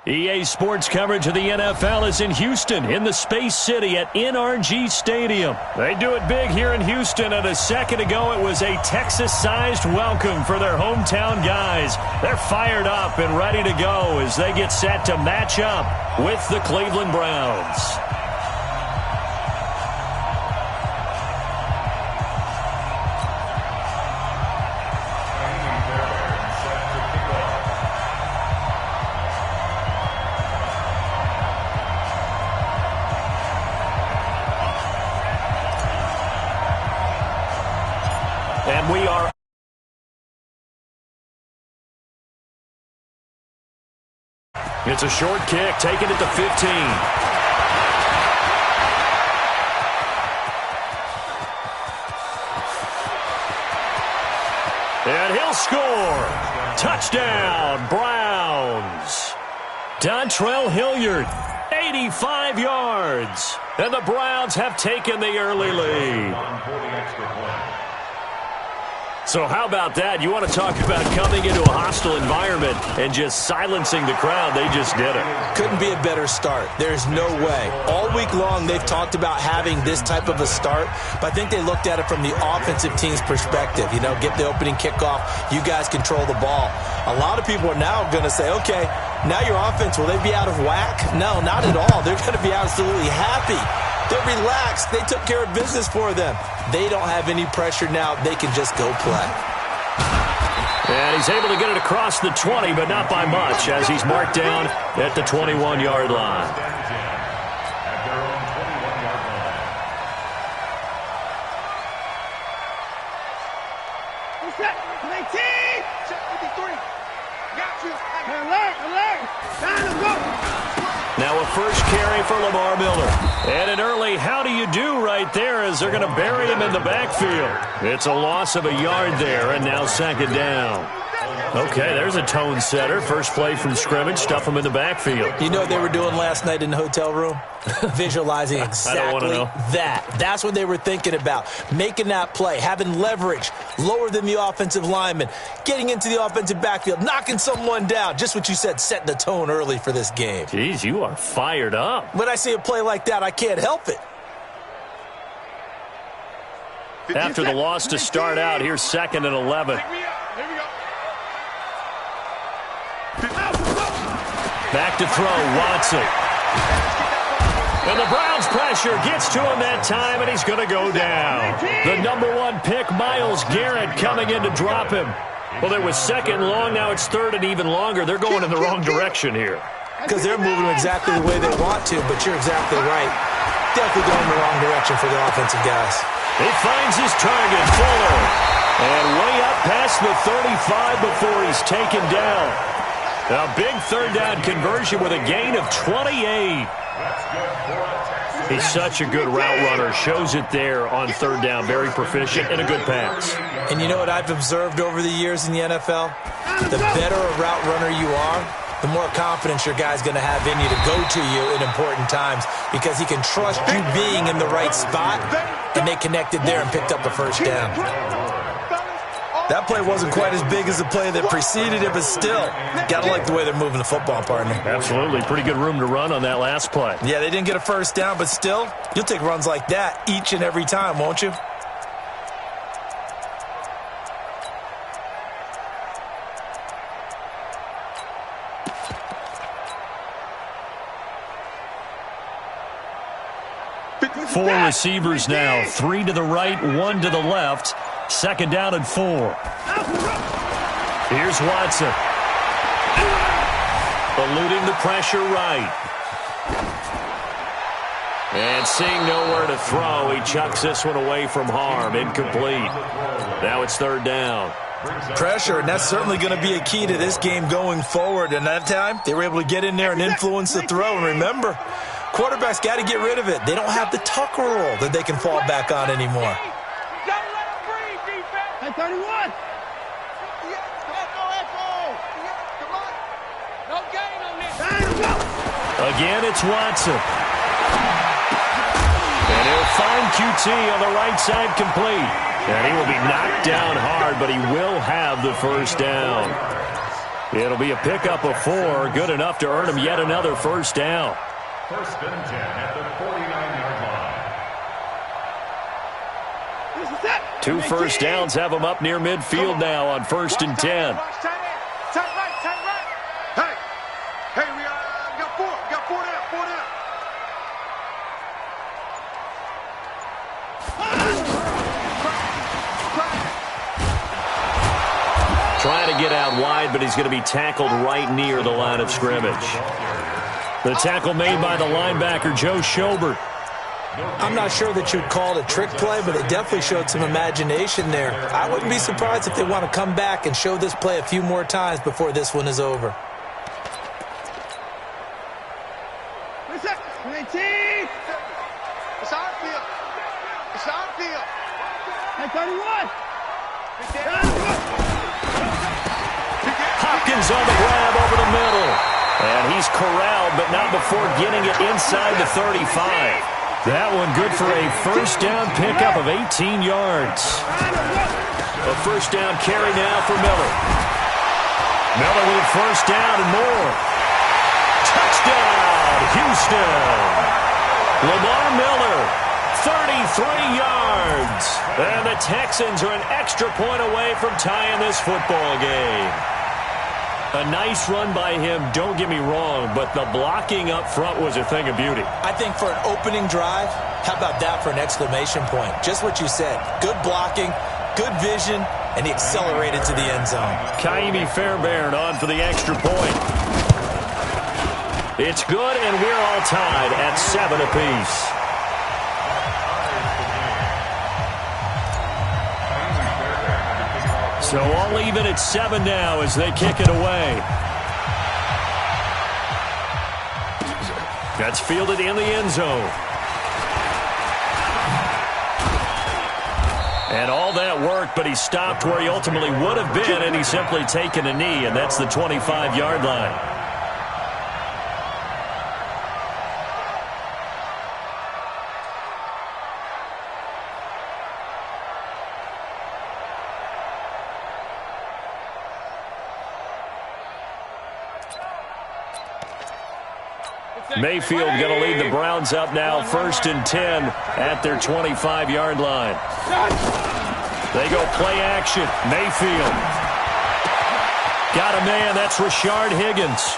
EA Sports coverage of the NFL is in Houston, in the Space City at NRG Stadium. They do it big here in Houston, and a second ago it was a Texas-sized welcome for their hometown guys. They're fired up and ready to go as they get set to match up with the Cleveland Browns. And we are it's a short kick, taken at the 15. And he'll score. Touchdown, Browns. Dontrell Hilliard, 85 yards. And the Browns have taken the early lead. So how about that? You want to talk about coming into a hostile environment and just silencing the crowd. They just did it. Couldn't be a better start. There's no way. All week long they've talked about having this type of a start, but I think they looked at it from the offensive team's perspective. You know, get the opening kickoff. You guys control the ball. A lot of people are now going to say, okay, now your offense, will they be out of whack? No, not at all. They're going to be absolutely happy. They're relaxed. They took care of business for them. They don't have any pressure now. They can just go play. And he's able to get it across the 20, but not by much, as he's marked down at the 21-yard line. Now a first carry for Lamar Miller. And an early how do you do right there as they're going to bury him in the backfield. It's a loss of a yard there, and now second down. Okay, there's a tone setter. First play from scrimmage, stuff him in the backfield. You know what they were doing last night in the hotel room? Visualizing exactly that. That's what they were thinking about. Making that play, having leverage, lower than the offensive lineman, getting into the offensive backfield, knocking someone down. Just what you said, setting the tone early for this game. Jeez, you are fired up. When I see a play like that, I can't help it. After the loss to start out, here's second and 11. Back to throw, Watson. And the Browns pressure gets to him that time, and he's going to go down. The number 1 pick, Myles Garrett, coming in to drop him. Well, it was second long. Now it's third and even longer. They're going in the wrong direction here. Because they're moving exactly the way they want to, but you're exactly right. Definitely going in the wrong direction for the offensive guys. He finds his target, Fuller. And way up past the 35 before he's taken down. A big third down conversion with a gain of 28. He's such a good route runner. Shows it there on third down. Very proficient and a good pass. And you know what I've observed over the years in the NFL? The better a route runner you are, the more confidence your guy's going to have in you to go to you in important times because he can trust you being in the right spot, and they connected there and picked up a first down. That play wasn't quite as big as the play that preceded it, but still, got to like the way they're moving the football, partner. Absolutely. Pretty good room to run on that last play. Yeah, they didn't get a first down, but still, you'll take runs like that each and every time, won't you? Four receivers now. 3 to the right, 1 to the left. Second down and 4. Here's Watson. Eluding the pressure right. And seeing nowhere to throw, he chucks this one away from harm. Incomplete. Now it's third down. Pressure, and that's certainly going to be a key to this game going forward. And that time, they were able to get in there and influence the throw. And remember, quarterbacks got to get rid of it. They don't have the tuck rule that they can fall back on anymore. 31. Again, it's Watson. And he'll find QT on the right side complete. And he will be knocked down hard, but he will have the first down. It'll be a pickup of 4, good enough to earn him yet another first down. First and 10 at the 49-yard line. 2 first downs have him up near midfield now on first and 10. Hey, we got 4 down. Trying to get out wide, but he's going to be tackled right near the line of scrimmage. The tackle made by the linebacker, Joe Schobert. I'm not sure that you'd call it a trick play, but it definitely showed some imagination there. I wouldn't be surprised if they want to come back and show this play a few more times before this one is over. It's our field. Hey, 31. Hopkins on the grab over the middle. And he's corralled, but not before getting it inside the 35. That one good for a first down pickup of 18 yards. A first down carry now for Miller. Miller with first down and more. Touchdown, Houston. Lamar Miller, 33 yards. And the Texans are an extra point away from tying this football game. A nice run by him, don't get me wrong, but the blocking up front was a thing of beauty. I think for an opening drive, how about that for an exclamation point? Just what you said. Good blocking, good vision, and he accelerated to the end zone. Kaimi Fairbairn on for the extra point. It's good, and we're all tied at 7 apiece. So all even at 7 now as they kick it away. That's fielded in the end zone. And all that worked, but he stopped where he ultimately would have been, and he's simply taken a knee, and that's the 25-yard line. Mayfield going to lead the Browns up now, first and 10 at their 25-yard line. They go play action. Mayfield. Got a man. That's Rashard Higgins.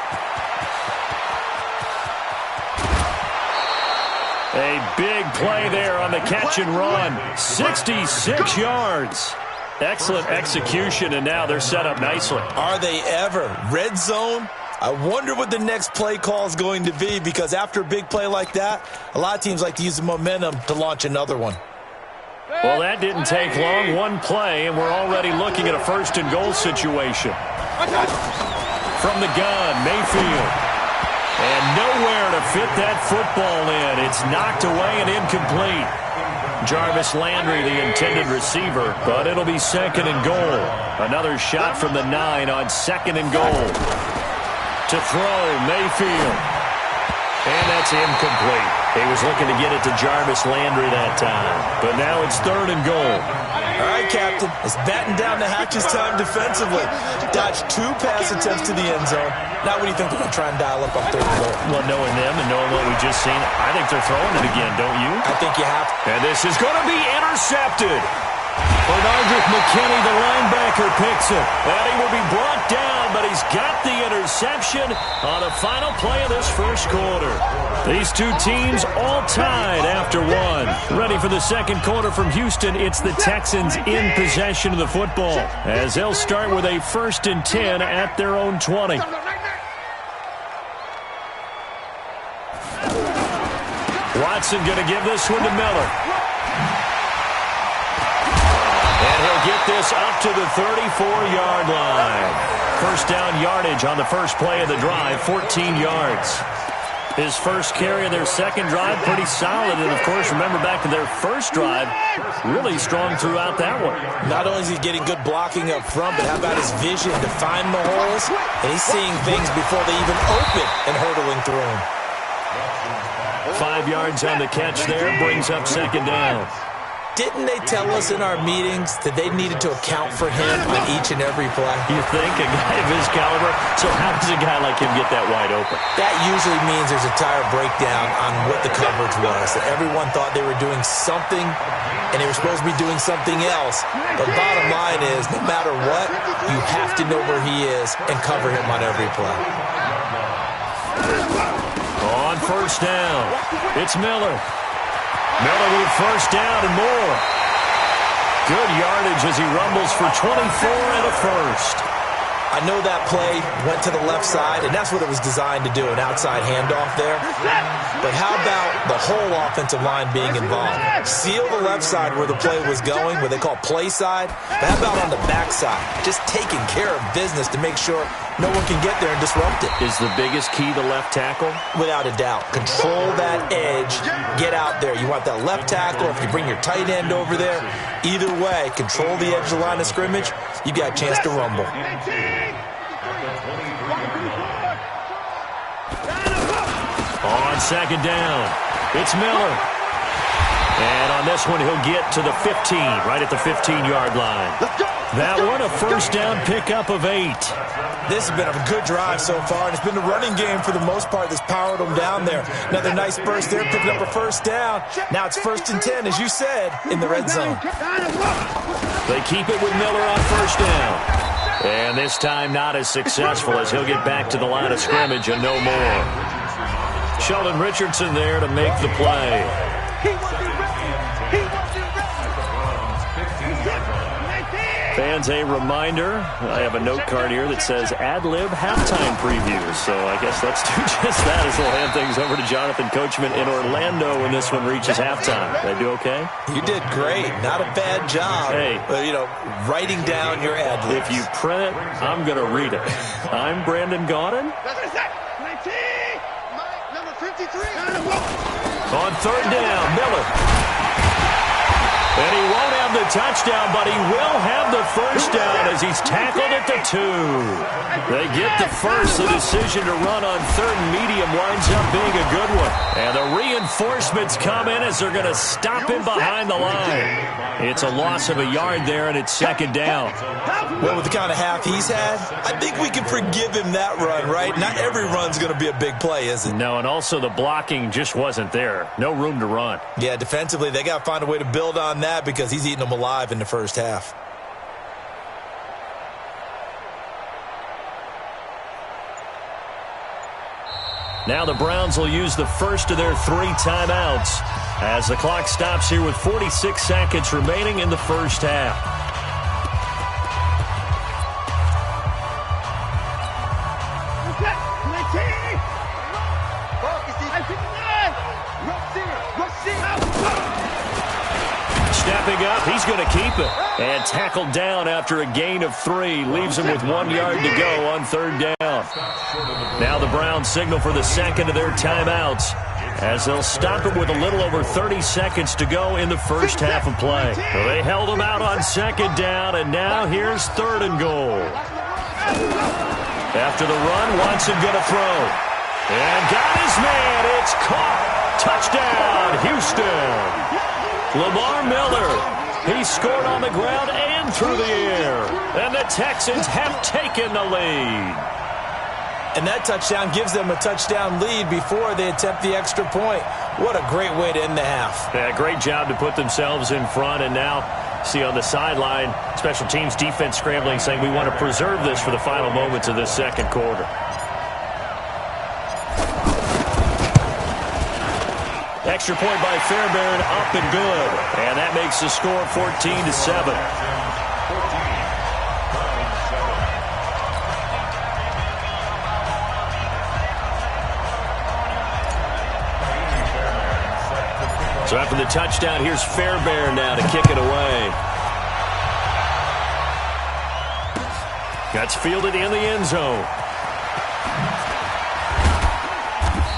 A big play there on the catch and run. 66 yards. Excellent execution, and now they're set up nicely. Are they ever? Red zone? I wonder what the next play call is going to be, because after a big play like that, a lot of teams like to use the momentum to launch another one. Well, that didn't take long. One play, and we're already looking at a first and goal situation. From the gun, Mayfield. And nowhere to fit that football in. It's knocked away and incomplete. Jarvis Landry, the intended receiver, but it'll be second and goal. Another shot from the 9 on second and goal. To throw, Mayfield. And that's incomplete. He was looking to get it to Jarvis Landry that time. But now it's third and goal. All right, Captain. It's batten down the hatches time defensively. Dodged 2 pass attempts to the end zone. Now what do you think they're going to try and dial up on third and goal? Well, knowing them and knowing what we just seen, I think they're throwing it again, don't you? I think you have to. And this is going to be intercepted. Bernardrick McKinney, the linebacker, picks it. And he will be brought down, but he's got the interception on the final play of this first quarter. These two teams all tied after one. Ready for the second quarter from Houston, it's the Texans in possession of the football, as they'll start with a first and 10 at their own 20. Watson going to give this one to Miller. And he'll get this up to the 34-yard line. First down yardage on the first play of the drive, 14 yards. His first carry of their second drive, pretty solid. And, of course, remember back to their first drive, really strong throughout that one. Not only is he getting good blocking up front, but how about his vision to find the holes? And he's seeing things before they even open and hurdling through them. 5 yards on the catch there, brings up second down. Didn't they tell us in our meetings that they needed to account for him on each and every play? You think? A guy of his caliber? So how does a guy like him get that wide open? That usually means there's a tire breakdown on what the coverage was. Everyone thought they were doing something, and they were supposed to be doing something else. But bottom line is, no matter what, you have to know where he is and cover him on every play. On first down, it's Miller. Miller with first down and more. Good yardage as he rumbles for 24 and a first. I know that play went to the left side, and that's what it was designed to do, an outside handoff there. But how about the whole offensive line being involved? Seal the left side where the play was going, what they call play side. But how about on the back side? Just taking care of business to make sure no one can get there and disrupt it. Is the biggest key the left tackle? Without a doubt. Control that edge. Get out there. You want that left tackle. If you bring your tight end over there, either way, control the edge of the line of scrimmage, you got a chance to rumble. On second down, it's Miller. And on this one, he'll get to the 15, right at the 15-yard line. That one, a first down pickup of 8. This has been a good drive so far, and it's been the running game for the most part that's powered them down there. Another nice burst there, picking up a first down. Now it's 1st and 10, as you said, in the red zone. They keep it with Miller on first down. And this time not as successful as he'll get back to the line of scrimmage and no more. Sheldon Richardson there to make the play. Fans, a reminder, I have a note card here that says ad-lib halftime previews. So I guess let's do just that as we'll hand things over to Jonathan Coachman in Orlando when this one reaches halftime. Did I do okay? You did great. Not a bad job. Hey. Writing down your ad-libs. If you print it, I'm going to read it. I'm Brandon Gaudin. On third down, Miller. And he won't have the touchdown, but he will have the first down as he's tackled at the 2. They get the first. The decision to run on third and medium winds up being a good one. And the reinforcements come in as they're going to stop him behind the line. It's a loss of a yard there, and it's second down. Well, with the kind of half he's had, I think we can forgive him that run, right? Not every run's going to be a big play, is it? No, and also the blocking just wasn't there. No room to run. Yeah, defensively, they got to find a way to build on that because he's eating them alive in the first half. Now the Browns will use the first of their 3 timeouts as the clock stops here with 46 seconds remaining in the first half. Stepping up, he's going to keep it. And tackled down after a gain of 3. Leaves him with 1 yard to go on third down. Now the Browns signal for the second of their timeouts as they'll stop it with a little over 30 seconds to go in the first half of play. So they held him out on second down, and now here's third and goal. After the run, Watson going to throw. And got his man. It's caught. Touchdown, Houston. Lamar Miller, he scored on the ground and through the air. And the Texans have taken the lead. And that touchdown gives them a touchdown lead before they attempt the extra point. What a great way to end the half. Yeah, great job to put themselves in front. And now, see on the sideline, special teams defense scrambling, saying we want to preserve this for the final moments of this second quarter. Extra point by Fairbairn, up and good. And that makes the score 14-7. So after the touchdown, here's Fairbairn now to kick it away. That's fielded in the end zone.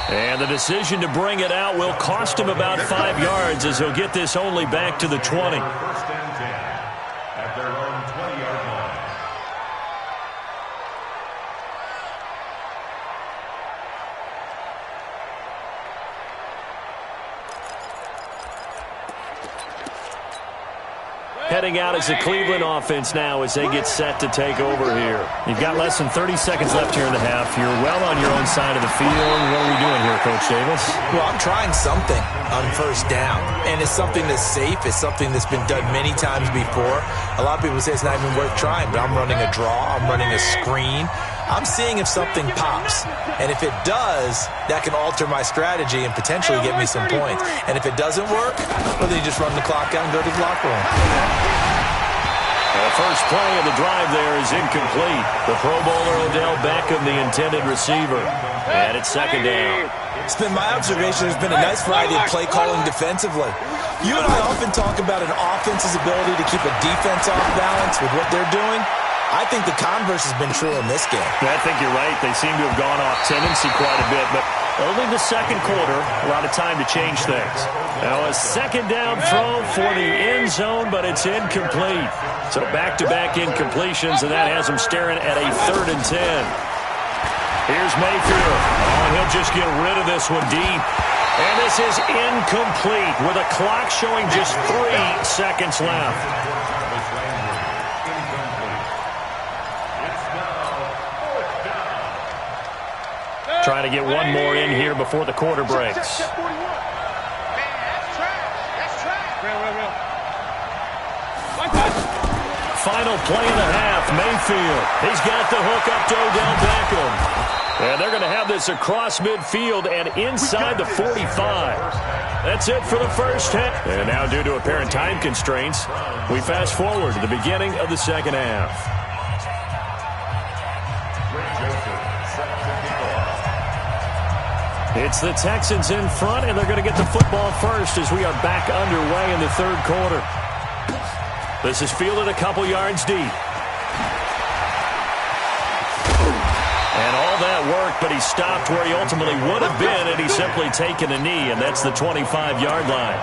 And the decision to bring it out will cost him about 5 yards as he'll get this only back to the 20. First and 10 at their own 20-yard line. heading out as the Cleveland offense now as they get set to take over here. You've got less than 30 seconds left here in the half. You're well on your own side of the field. What are we doing here, Coach Davis? Well, I'm trying something on first down, and it's something that's safe. It's something that's been done many times before. A lot of people say it's not even worth trying, but I'm running a draw. I'm running a screen. I'm seeing if something pops. And if it does, that can alter my strategy and potentially get me some points. And if it doesn't work, well, then you just run the clock out and go to the locker room. The first play of the drive there is incomplete. The Pro Bowler Odell Beckham, the intended receiver. And it's second down. It's been my observation there's been a nice variety of play calling defensively. You and I often talk about an offense's ability to keep a defense off balance with what they're doing. I think the converse has been true in this game. I think you're right. They seem to have gone off tendency quite a bit, but only the second quarter, a lot of time to change things. Now a second down throw for the end zone, but it's incomplete. So back-to-back incompletions, and that has them staring at a 3rd and 10. Here's Mayfield. Oh, and he'll just get rid of this one deep. And this is incomplete with a clock showing just 3 seconds left. Trying to get one more in here before the quarter breaks. Final play of the half, Mayfield. He's got the hook up to Odell Beckham. And they're going to have this across midfield and inside the 45. That's it for the first half. And now, due to apparent time constraints, we fast forward to the beginning of the second half. It's the Texans in front, and they're going to get the football first as we are back underway in the third quarter. This is fielded a couple yards deep. And all that work, but he stopped where he ultimately would have been, and he's simply taken a knee, and that's the 25-yard line.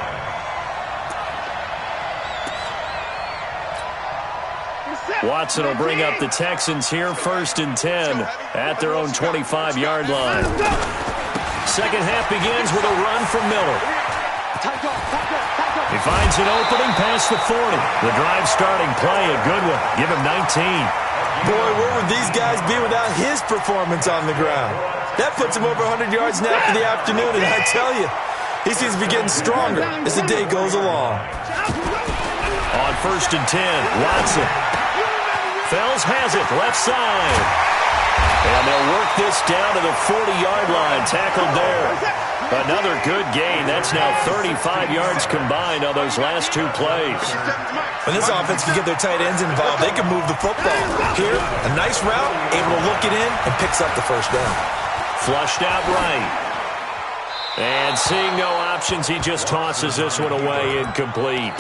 Watson will bring up the Texans here, 1st and 10 at their own 25-yard line. Second half begins with a run from Miller. He finds an opening past the 40. The drive starting play, a good one. Give him 19. Boy, where would these guys be without his performance on the ground? That puts him over 100 yards now for the afternoon, and I tell you, he seems to be getting stronger as the day goes along. On 1st and 10, Watson. Fells has it, left side. And they'll work this down to the 40-yard line, tackled there. Another good gain. That's now 35 yards combined on those last 2 plays. When this offense can get their tight ends involved, they can move the football. Here, a nice route, able to look it in, and picks up the first down. Flushed out right. And seeing no options, he just tosses this one away, incomplete.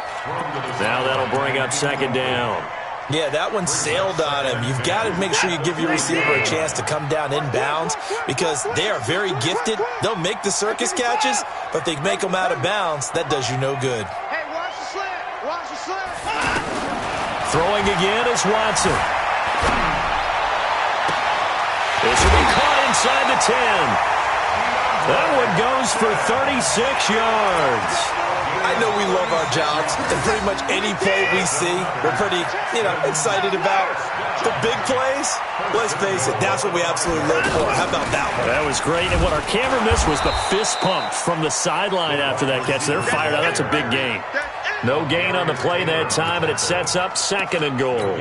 Now that'll bring up second down. Yeah, that one sailed on him. You've got to make sure you give your receiver a chance to come down inbounds because they are very gifted. They'll make the circus catches, but if they make them out of bounds, that does you no good. Hey, watch the slant. Watch the slant. Throwing again is Watson. This will be caught inside the 10. That one goes for 36 yards. I know we love our jobs, and pretty much any play we see, we're pretty, excited about. The big plays, let's face it, that's what we absolutely live for. How about that one? That was great, and what our camera missed was the fist pump from the sideline after that catch. They're fired out. That's a big gain. No gain on the play that time, and it sets up 2nd and goal.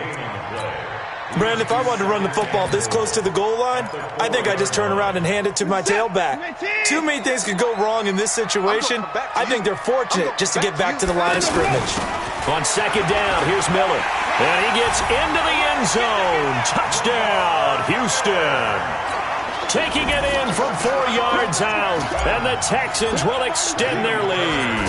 Brandon, if I wanted to run the football this close to the goal line, I think I just turn around and hand it to my tailback. Too many things could go wrong in this situation. I think they're fortunate just to get back to the line of scrimmage. On second down, here's Miller. And he gets into the end zone. Touchdown, Houston. Taking it in from 4 yards out. And the Texans will extend their lead.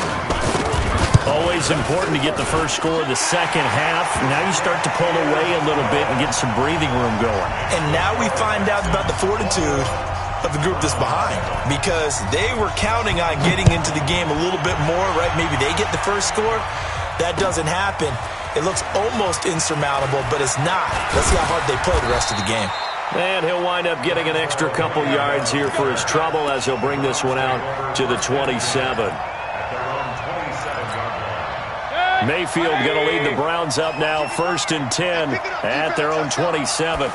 Always important to get the first score of the second half. Now you start to pull away a little bit and get some breathing room going. And now we find out about the fortitude of the group that's behind because they were counting on getting into the game a little bit more, right? Maybe they get the first score. That doesn't happen. It looks almost insurmountable, but it's not. Let's see how hard they play the rest of the game. And he'll wind up getting an extra couple yards here for his trouble as he'll bring this one out to the 27. Mayfield going to lead the Browns up now, 1st and 10 at their own 27.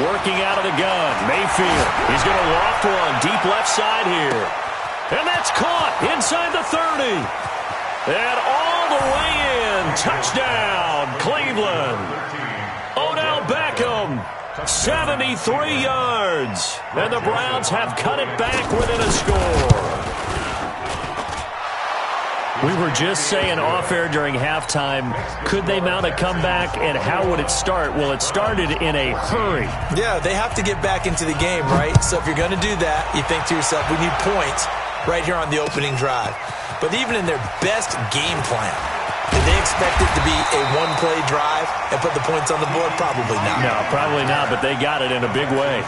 Working out of the gun, Mayfield. He's going to loft one deep left side here. And that's caught inside the 30. And all the way in. Touchdown, Cleveland. Odell Beckham, 73 yards. And the Browns have cut it back within a score. We were just saying off-air during halftime, could they mount a comeback, and how would it start? Well, it started in a hurry. Yeah, they have to get back into the game, right? So if you're going to do that, you think to yourself, we need points right here on the opening drive. But even in their best game plan, did they expect it to be a one-play drive and put the points on the board? Probably not. No, probably not, but they got it in a big way.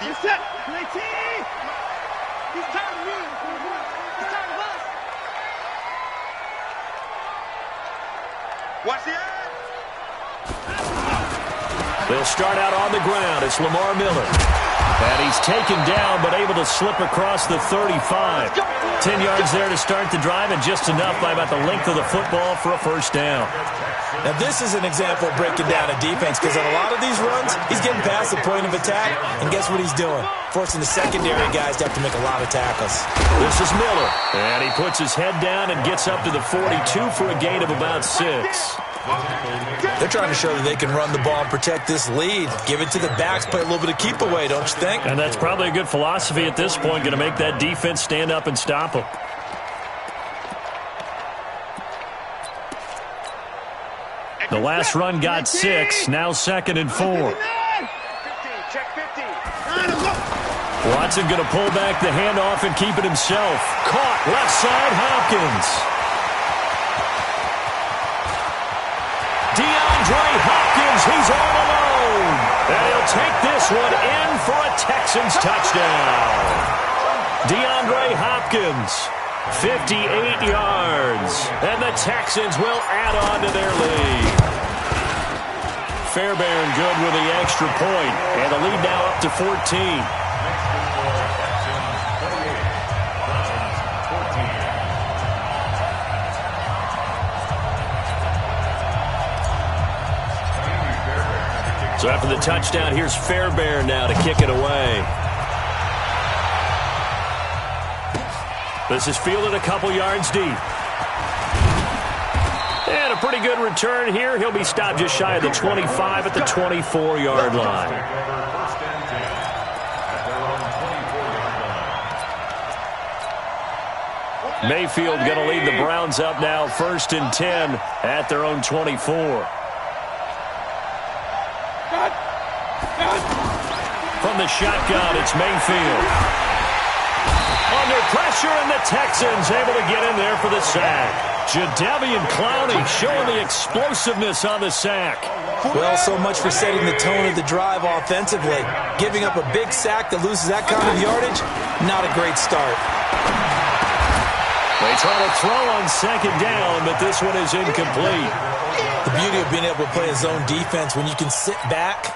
He's set. Play T. He's tired of me. He's tired of us. Watch the end. They'll start out on the ground. It's Lamar Miller. And he's taken down, but able to slip across the 35. 10 yards there to start the drive, and just enough by about the length of the football for a first down. Now, this is an example of breaking down a defense, because on a lot of these runs, he's getting past the point of attack, and guess what he's doing? Forcing the secondary guys to have to make a lot of tackles. This is Miller, and he puts his head down and gets up to the 42 for a gain of about 6. They're trying to show that they can run the ball and protect this lead. Give it to the backs, play a little bit of keep away, don't you think? And that's probably a good philosophy at this point, going to make that defense stand up and stop them. The last run got 6, now 2nd and 4. 15, check 50. Watson going to pull back the handoff and keep it himself. Caught left side, Hopkins. DeAndre Hopkins, he's all alone. And he'll take this one in for a Texans touchdown. DeAndre Hopkins, 58 yards. And the Texans will add on to their lead. Fairbairn good with the extra point. And the lead now up to 14. So after the touchdown, here's Fairbairn now to kick it away. This is fielded a couple yards deep. And a pretty good return here. He'll be stopped just shy of the 25 at the 24-yard line. Mayfield going to lead the Browns up now, 1st and 10 at their own 24. From the shotgun, it's Mayfield. Under pressure, and the Texans able to get in there for the sack. Jadeveon Clowney showing the explosiveness on the sack. Well, so much for setting the tone of the drive offensively. Giving up a big sack that loses that kind of yardage, not a great start. They try to throw on 2nd down, but this one is incomplete. The beauty of being able to play a zone defense when you can sit back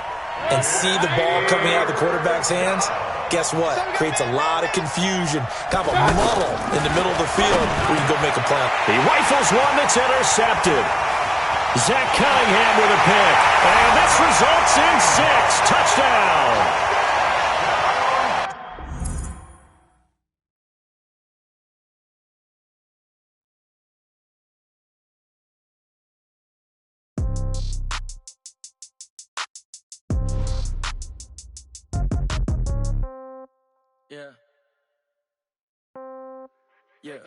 and see the ball coming out of the quarterback's hands, guess what? Creates a lot of confusion, kind of a muddle in the middle of the field where you can go make a play. He rifles one that's intercepted. Zach Cunningham with a pick. And this results in 6. Touchdown. Yeah. Yeah.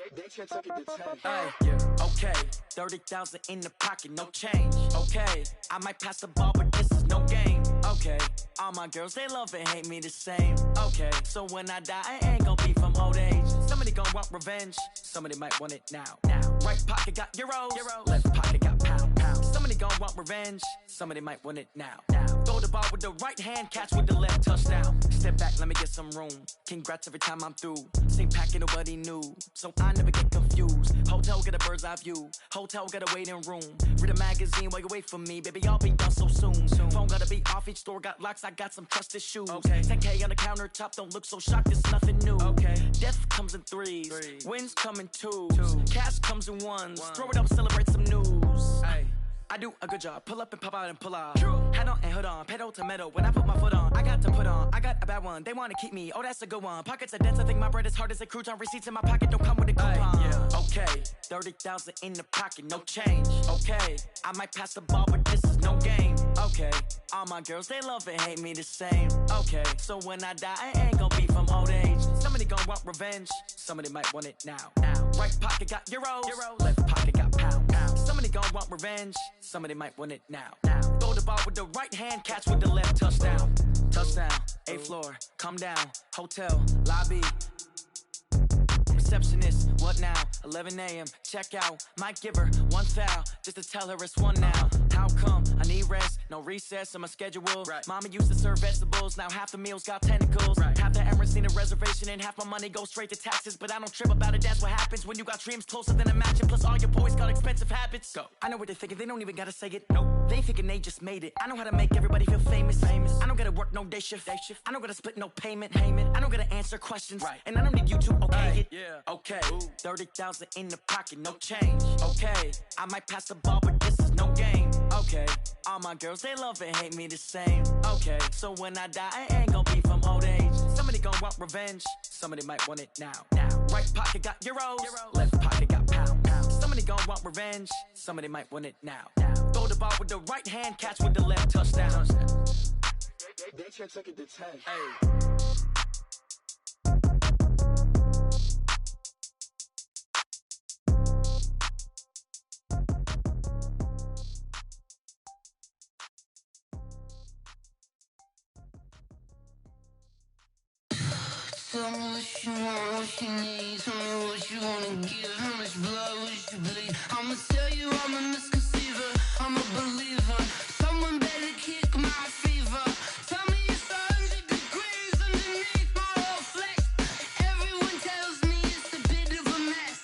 Okay. 30,000 in the pocket, no change. Okay. I might pass the ball, but this is no game. Okay. All my girls, they love and hate me the same. Okay. So when I die, I ain't gonna be from old age. Somebody gonna want revenge. Somebody might want it now. Right pocket got euros. Left pocket got pound. Somebody gonna want revenge. Somebody might want it now. Throw the ball with the right hand, catch with the left, touchdown. Step back, let me get some room. Congrats every time I'm through. Same packet, nobody knew, so I never get confused. Hotel, get a bird's eye view. Hotel, got a waiting room. Read a magazine while you wait for me, baby, I'll be done so soon. Phone gotta be off, each store got locks, I got some trusted shoes. 10K on the countertop, don't look so shocked, it's nothing new. Death comes in threes, wins come in twos, cash comes in ones. Throw it up, celebrate some news. I do a good job, pull up and pop out and pull out. Head on and hood on, pedal to metal. When I put my foot on, I got to put on. I got a bad one, they wanna keep me, oh that's a good one. Pockets are dense, I think my bread is hard as a crouton. Receipts in my pocket don't come with a coupon. Okay, 30,000 in the pocket, no change. Okay, I might pass the ball, but this is no game. Okay, all my girls, they love and hate me the same. Okay, so when I die, I ain't gon' be from old age. Somebody gon' want revenge, somebody might want it now. Right pocket got euros, left pocket got pounds. Somebody gon' want revenge, somebody might want it now. Throw the ball with the right hand, catch with the left, touchdown. Touchdown, 8th floor, come down, hotel, lobby. Receptionist, what now? 11 a.m. check out. Might give her one foul just to tell her it's one now. How come? I need rest, no recess on my schedule. Mama used to serve vegetables, now half the meals got tentacles. Half the Emirates need a reservation and half my money goes straight to taxes. But I don't trip about it, that's what happens when you got dreams closer than a match. Plus all your boys got expensive habits. Go. I know what they're thinking, they don't even gotta say it. Nope. They thinking they just made it. I know how to make everybody feel famous. I don't gotta work no day shift. I don't gotta split no payment. I don't gotta answer questions. And I don't need you to okay it. Okay, 30,000 in the pocket, no change. Okay, I might pass the ball, but this is no game. Okay, all my girls, they love and hate me the same. Okay, so when I die, I ain't gon' be from old age. Somebody gon' want revenge, somebody might want it now. Right pocket got euros, left pocket got pounds. Somebody gon' want revenge, somebody might want it now. Throw the ball with the right hand, catch with the left, touchdown. They check it to 10. Tell me what you want, what you need. Tell me what you wanna give. How much blood would you bleed? I'ma tell you I'm a misconceiver. I'm a believer. Someone better kick my fever. Tell me it's 100 degrees underneath my whole flesh. Everyone tells me it's a bit of a mess.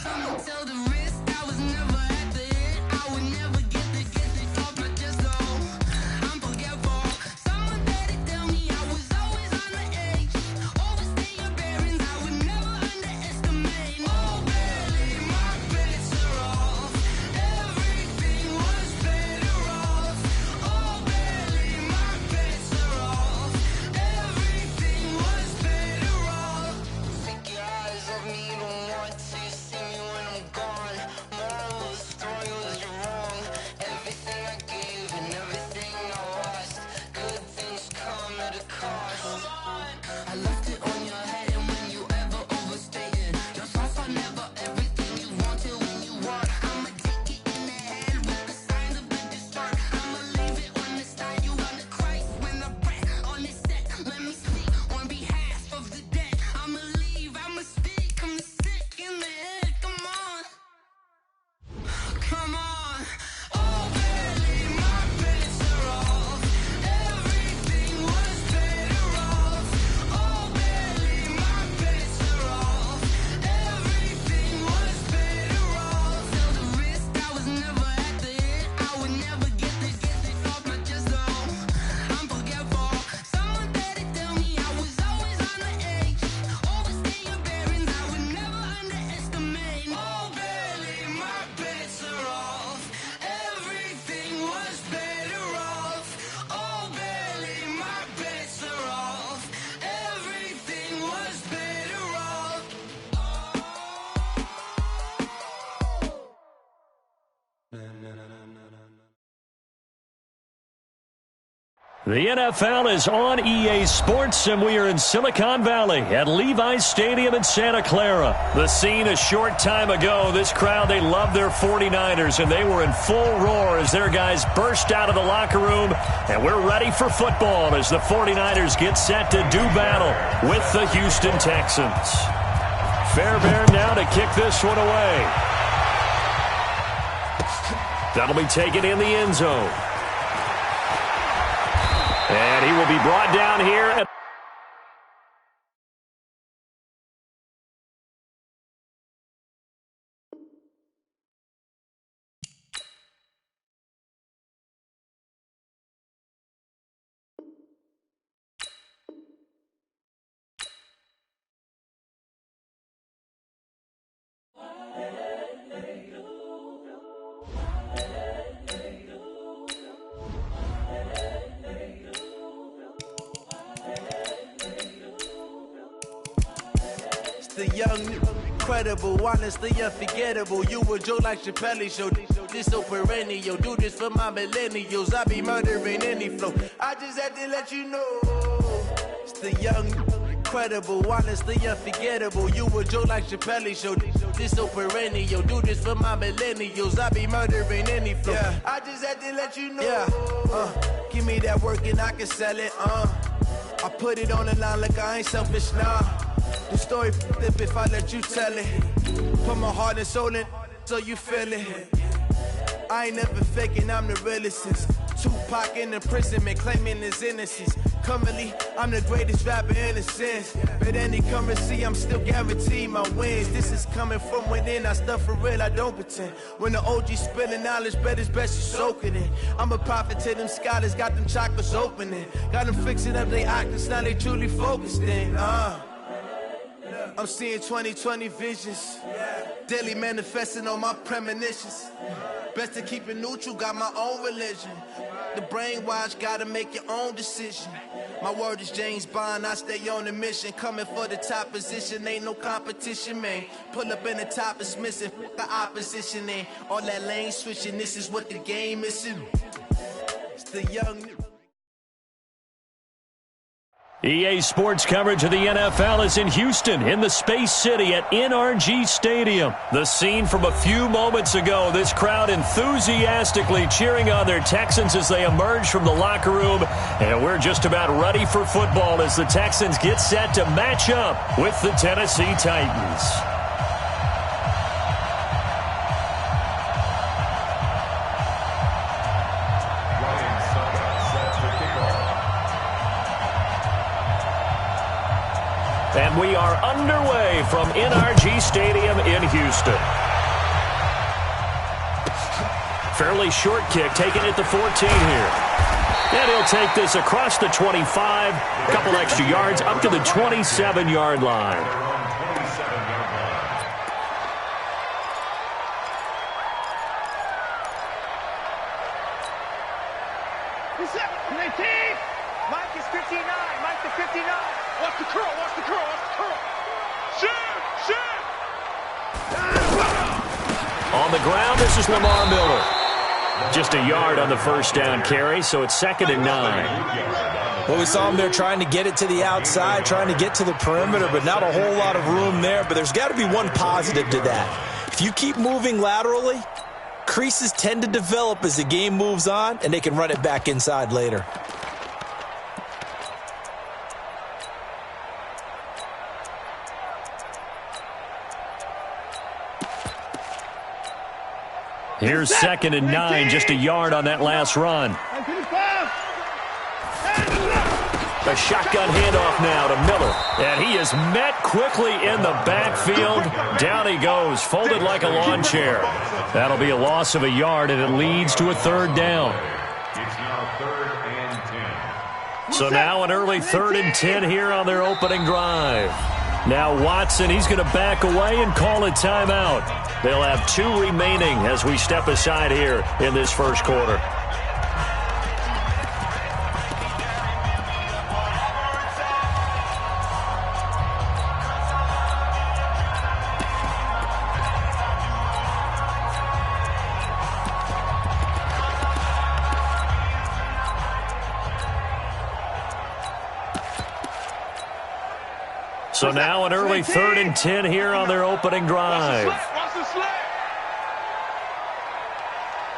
I'ma tell the risk I was never at the end. I would never get this off my chest though. I'm forgetful. Someone better tell me I was always on the edge. Overstay your bearings, I would never underestimate. Oh baby, my bets are off. Everything was better off. Oh baby, my bets are off. Everything was better off. Take your eyes off me, don't want to see me when I'm gone. Moral of the story was you're wrong. Everything I gave and everything I lost. Good things come at a cost. I left it on your head, and when you ever overstay it, your thoughts are never everything you wanted when you want. I'ma take it in the head with the signs of the distort. I'ma leave it on the side. You wanna Christ when the breath on this set. Let me speak on behalf of the dead. I'ma leave, I'ma speak. I'm sick in the head. Come on, come on. Oh baby, my bets are off. Everything was better off. Oh baby, my bets are off. Everything was better off. Tell the risk I was never at the end. I would never get this off my chest though. I'm forgetful. Someone better tell me I was always on the edge. Overstay your bearings, I would never underestimate. Oh baby, my bets are off. Everything was better off. Oh baby, my bets are off. Everything was better off. The NFL is on EA Sports, and we are in Silicon Valley at Levi's Stadium in Santa Clara. The scene a short time ago, this crowd, they love their 49ers, and they were in full roar as their guys burst out of the locker room, and we're ready for football as the 49ers get set to do battle with the Houston Texans. Fairbairn now to kick this one away. That'll be taken in the end zone. And he will be brought down here. The young, incredible, honestly unforgettable. You a joke like Chappelle show. This so perennial. Do this for my millennials. I be murdering any flow. I just had to let you know. It's the young, incredible, honestly unforgettable. You a joke like Chappelle show. This so perennial. Do this for my millennials. I be murdering any flow. Yeah. I just had to let you know. Yeah. Give me that work and I can sell it. I put it on the line like I ain't selfish, nah. The story flip if I let you tell it. Put my heart and soul in so you feel it. I ain't never faking, I'm the realest since Tupac in imprisonment, claiming his innocence. Currently, I'm the greatest rapper in a sense. But any currency, I'm still guaranteed my wins. This is coming from within, I stuff for real, I don't pretend. When the OG spilling knowledge, bet it's best you soak it in. I'm a prophet to them scholars, got them chakras opening. Got them fixing up they octaves, now they truly focused in. I'm seeing 2020 visions. Daily manifesting on my premonitions. Best to keep it neutral, got my own religion. The brainwash, gotta make your own decision. My word is James Bond, I stay on the mission. Coming for the top position, ain't no competition, man. Pull up in the top, it's missing, the opposition, ain't all that lane switching, this is what the game is. It's the young... EA Sports coverage of the NFL is in Houston, in the Space City at NRG Stadium. The scene from a few moments ago, this crowd enthusiastically cheering on their Texans as they emerge from the locker room. And we're just about ready for football as the Texans get set to match up with the Tennessee Titans. And we are underway from NRG Stadium in Houston. Fairly short kick, taken at the 14 here. And he'll take this across the 25, a couple extra yards, up to the 27-yard line. Mike is 59, Mike the 59. Watch the curl, watch the curl, watch the curl. Shoot! On the ground, this is Lamar Miller. Just a yard on the first down carry, so it's 2nd and 9. Well, we saw him there trying to get it to the outside, trying to get to the perimeter, but not a whole lot of room there. But there's got to be one positive to that. If you keep moving laterally, creases tend to develop as the game moves on, and they can run it back inside later. Here's 2nd and 9, just a yard on that last run. A shotgun handoff now to Miller. And he is met quickly in the backfield. Down he goes, folded like a lawn chair. That'll be a loss of a yard, and it leads to a 3rd down. It's now 3rd and 10. So now an early 3rd and 10 here on their opening drive. Now Watson, he's going to back away and call a timeout. They'll have 2 remaining as we step aside here in this first quarter. So now an early 3rd and 10 here on their opening drive. Watch the slip.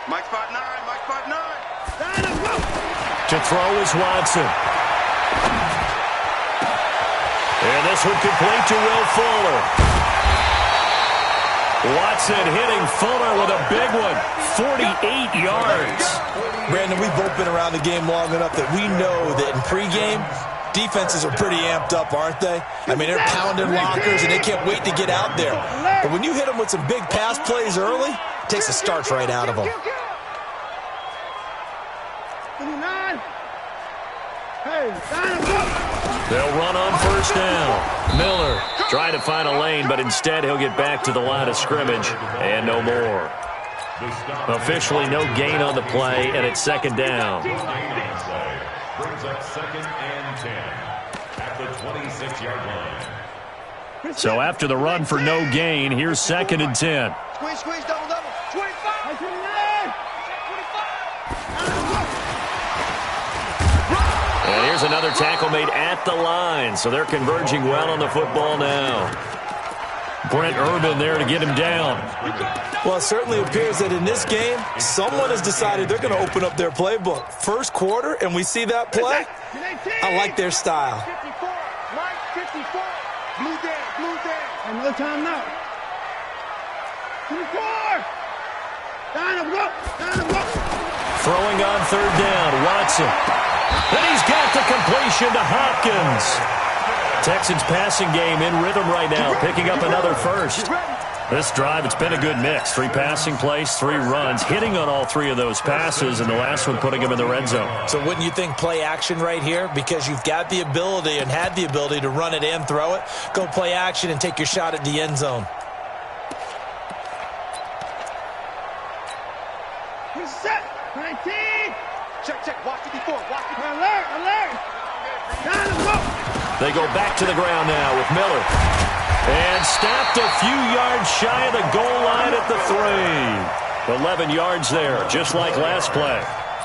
Mike spot 9, Mike spot 9. To throw is Watson. And this one complete to Will Fuller. Watson hitting Fuller with a big one. 48 yards. Brandon, we've both been around the game long enough that we know that in pregame, defenses are pretty amped up, aren't they? I mean, they're pounding lockers, and they can't wait to get out there. But when you hit them with some big pass plays early, it takes the starch right out of them. They'll run on first down. Miller trying to find a lane, but instead he'll get back to the line of scrimmage and no more. Officially no gain on the play, and it's second down. Brings up 2nd and 10 at the 26-yard line. So after the run for no gain, here's 2nd and 10. Squeeze, double. 25. 25. And here's another tackle made at the line, so they're converging well on the football now. Brent Urban there to get him down. Well, it certainly appears that in this game, someone has decided they're going to open up their playbook. First quarter, and we see that play. I like their style. 54. Mike, 54. Blue down. And no time now. 24. Down, go. Throwing on third down, Watson. And he's got the completion to Hopkins. Texans passing game in rhythm right now, picking up another first. This drive, it's been a good mix. 3 passing plays, 3 runs, hitting on all 3 of those passes, and the last one putting him in the red zone. So wouldn't you think play action right here? Because you've got the ability and had the ability to run it and throw it. Go play action and take your shot at the end zone. Set. 19. Check. Watch 54. Alert. Down, go. They go back to the ground now with Miller. And stopped a few yards shy of the goal line at the 3. 11 yards there, just like last play.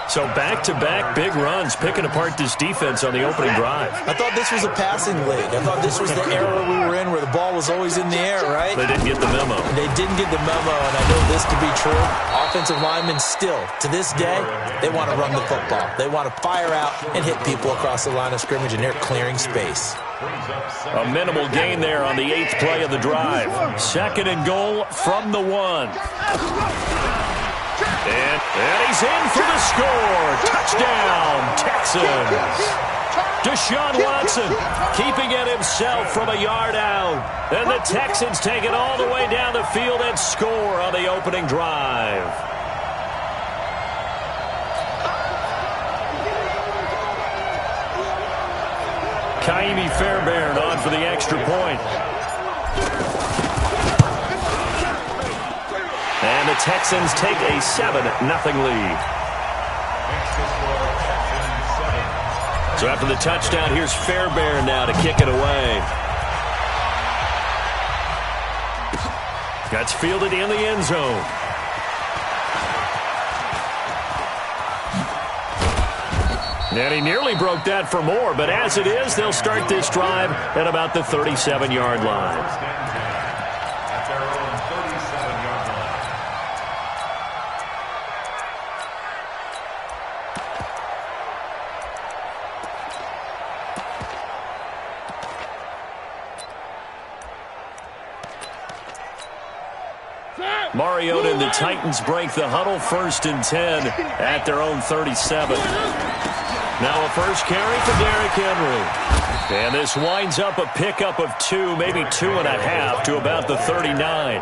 So back-to-back big runs, picking apart this defense on the opening drive. I thought this was a passing league. I thought this was the era we were in where the ball was always in the air, right? They didn't get the memo. They didn't get the memo, and I know this to be true. Offensive linemen still, to this day, they want to run the football. They want to fire out and hit people across the line of scrimmage, and they're clearing space. A minimal gain there on the 8th play of the drive. 2nd and goal from the 1. And he's in for the score. Touchdown, Texans. Deshaun Watson keeping it himself from a yard out. And the Texans take it all the way down the field and score on the opening drive. Kaimi Fairbairn on for the extra point. And the Texans take a 7-0 lead. So after the touchdown, here's Fairbairn now to kick it away. That's fielded in the end zone. And he nearly broke that for more, but as it is, they'll start this drive at about the 37-yard line. Mariota and the Titans break the huddle, 1st and 10 at their own 37. Now a first carry for Derrick Henry. And this winds up a pickup of 2, maybe 2.5 to about the 39.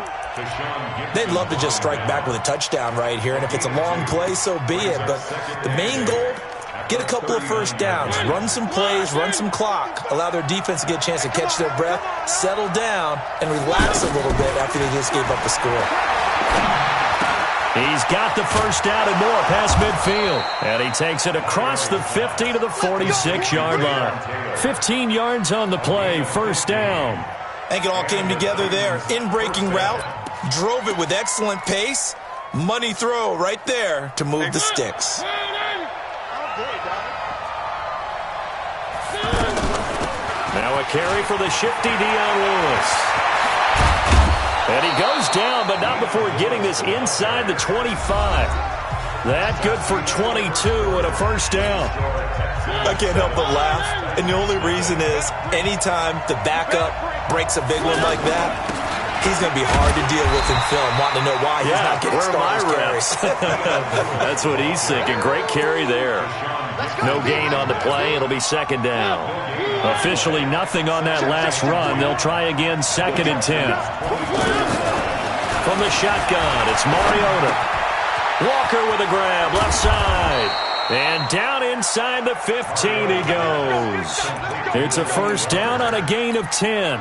They'd love to just strike back with a touchdown right here, and if it's a long play, so be it. But the main goal, get a couple of first downs, run some plays, run some clock, allow their defense to get a chance to catch their breath, settle down, and relax a little bit after they just gave up a score. He's got the first down and more past midfield. And he takes it across the 50 to the 46-yard line. 15 yards on the play, first down. I think it all came together there. In-breaking route, drove it with excellent pace. Money throw right there to move the sticks. Now a carry for the shifty Dion Lewis. And he goes down, but not before getting this inside the 25. That good for 22 and a first down. I can't help but laugh. And the only reason is anytime the backup breaks a big one like that, he's going to be hard to deal with in film, wanting to know why he's not getting started carries. That's what he's thinking. Great carry there. No gain on the play. It'll be second down. Officially nothing on that last run. They'll try again, 2nd and 10. From the shotgun, it's Mariota. Walker with a grab, left side. And down inside the 15 he goes. It's a first down on a gain of 10.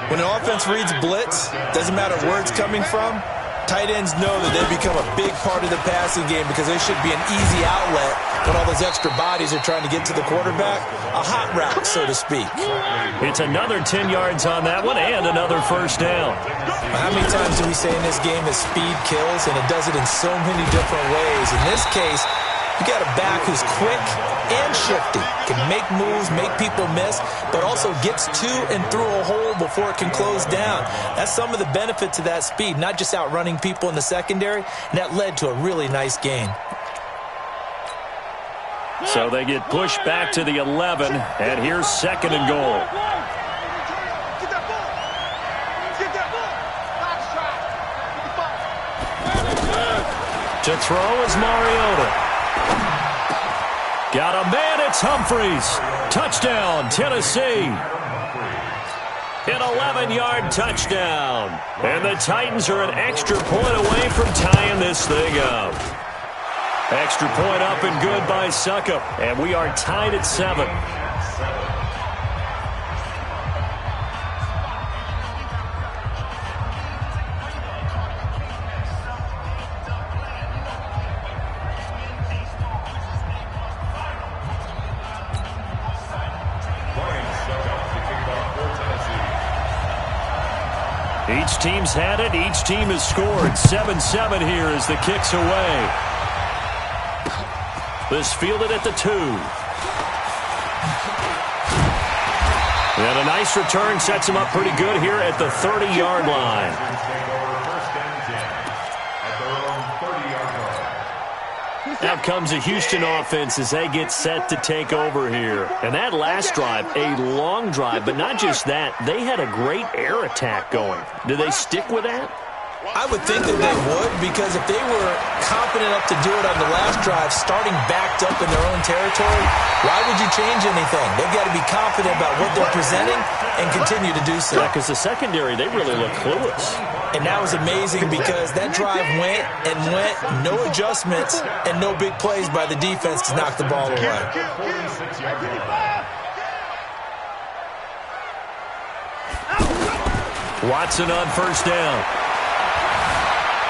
When an offense reads blitz, doesn't matter where it's coming from, tight ends know that they become a big part of the passing game because they should be an easy outlet when all those extra bodies are trying to get to the quarterback. A hot route, so to speak. It's another 10 yards on that one and another first down. How many times do we say in this game that speed kills, and it does it in so many different ways? In this case, you got a back who's quick and shifty, can make moves, make people miss, but also gets to and through a hole before it can close down. That's some of the benefits of that speed, not just outrunning people in the secondary, and that led to a really nice gain. So they get pushed back to the 11, and here's 2nd and goal. To throw is Mariota. Got a man, it's Humphreys. Touchdown, Tennessee. An 11-yard touchdown. And the Titans are an extra point away from tying this thing up. Extra point up and good by Suckup. And we are tied at 7. Each team's had it. Each team has scored. 7-7 here as the kick's away. This fielded at the 2. And a nice return sets him up pretty good here at the 30-yard line. Out comes the Houston offense as they get set to take over here. And that last drive, a long drive, but not just that. They had a great air attack going. Do they stick with that? I would think that they would, because if they were confident enough to do it on the last drive, starting backed up in their own territory, why would you change anything? They've got to be confident about what they're presenting and continue to do so. Yeah, because the secondary, they really look clueless. And that was amazing because that drive went and went, no adjustments, and no big plays by the defense to knock the ball away. Watson on first down.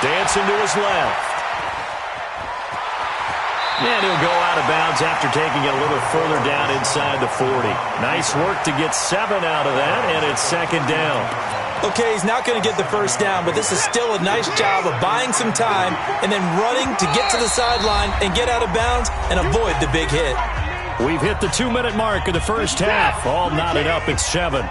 Dancing to his left. And he'll go out of bounds after taking it a little further down inside the 40. Nice work to get 7 out of that, and it's 2nd down. Okay, he's not going to get the first down, but this is still a nice job of buying some time and then running to get to the sideline and get out of bounds and avoid the big hit. We've hit the 2-minute mark of the first half. All knotted up at 7.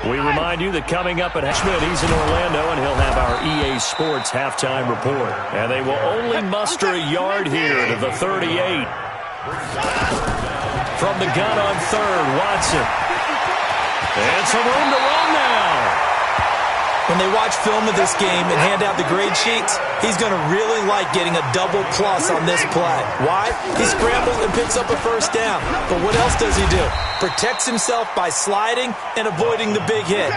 We remind you that coming up at Schmidt, he's in Orlando, and he'll have our EA Sports halftime report. And they will only muster a yard here to the 38. From the gun on 3rd, Watson. And some room to run now. When they watch film of this game and hand out the grade sheets, he's going to really like getting a double plus on this play. Why? He scrambles and picks up a first down. But what else does he do? Protects himself by sliding and avoiding the big hit.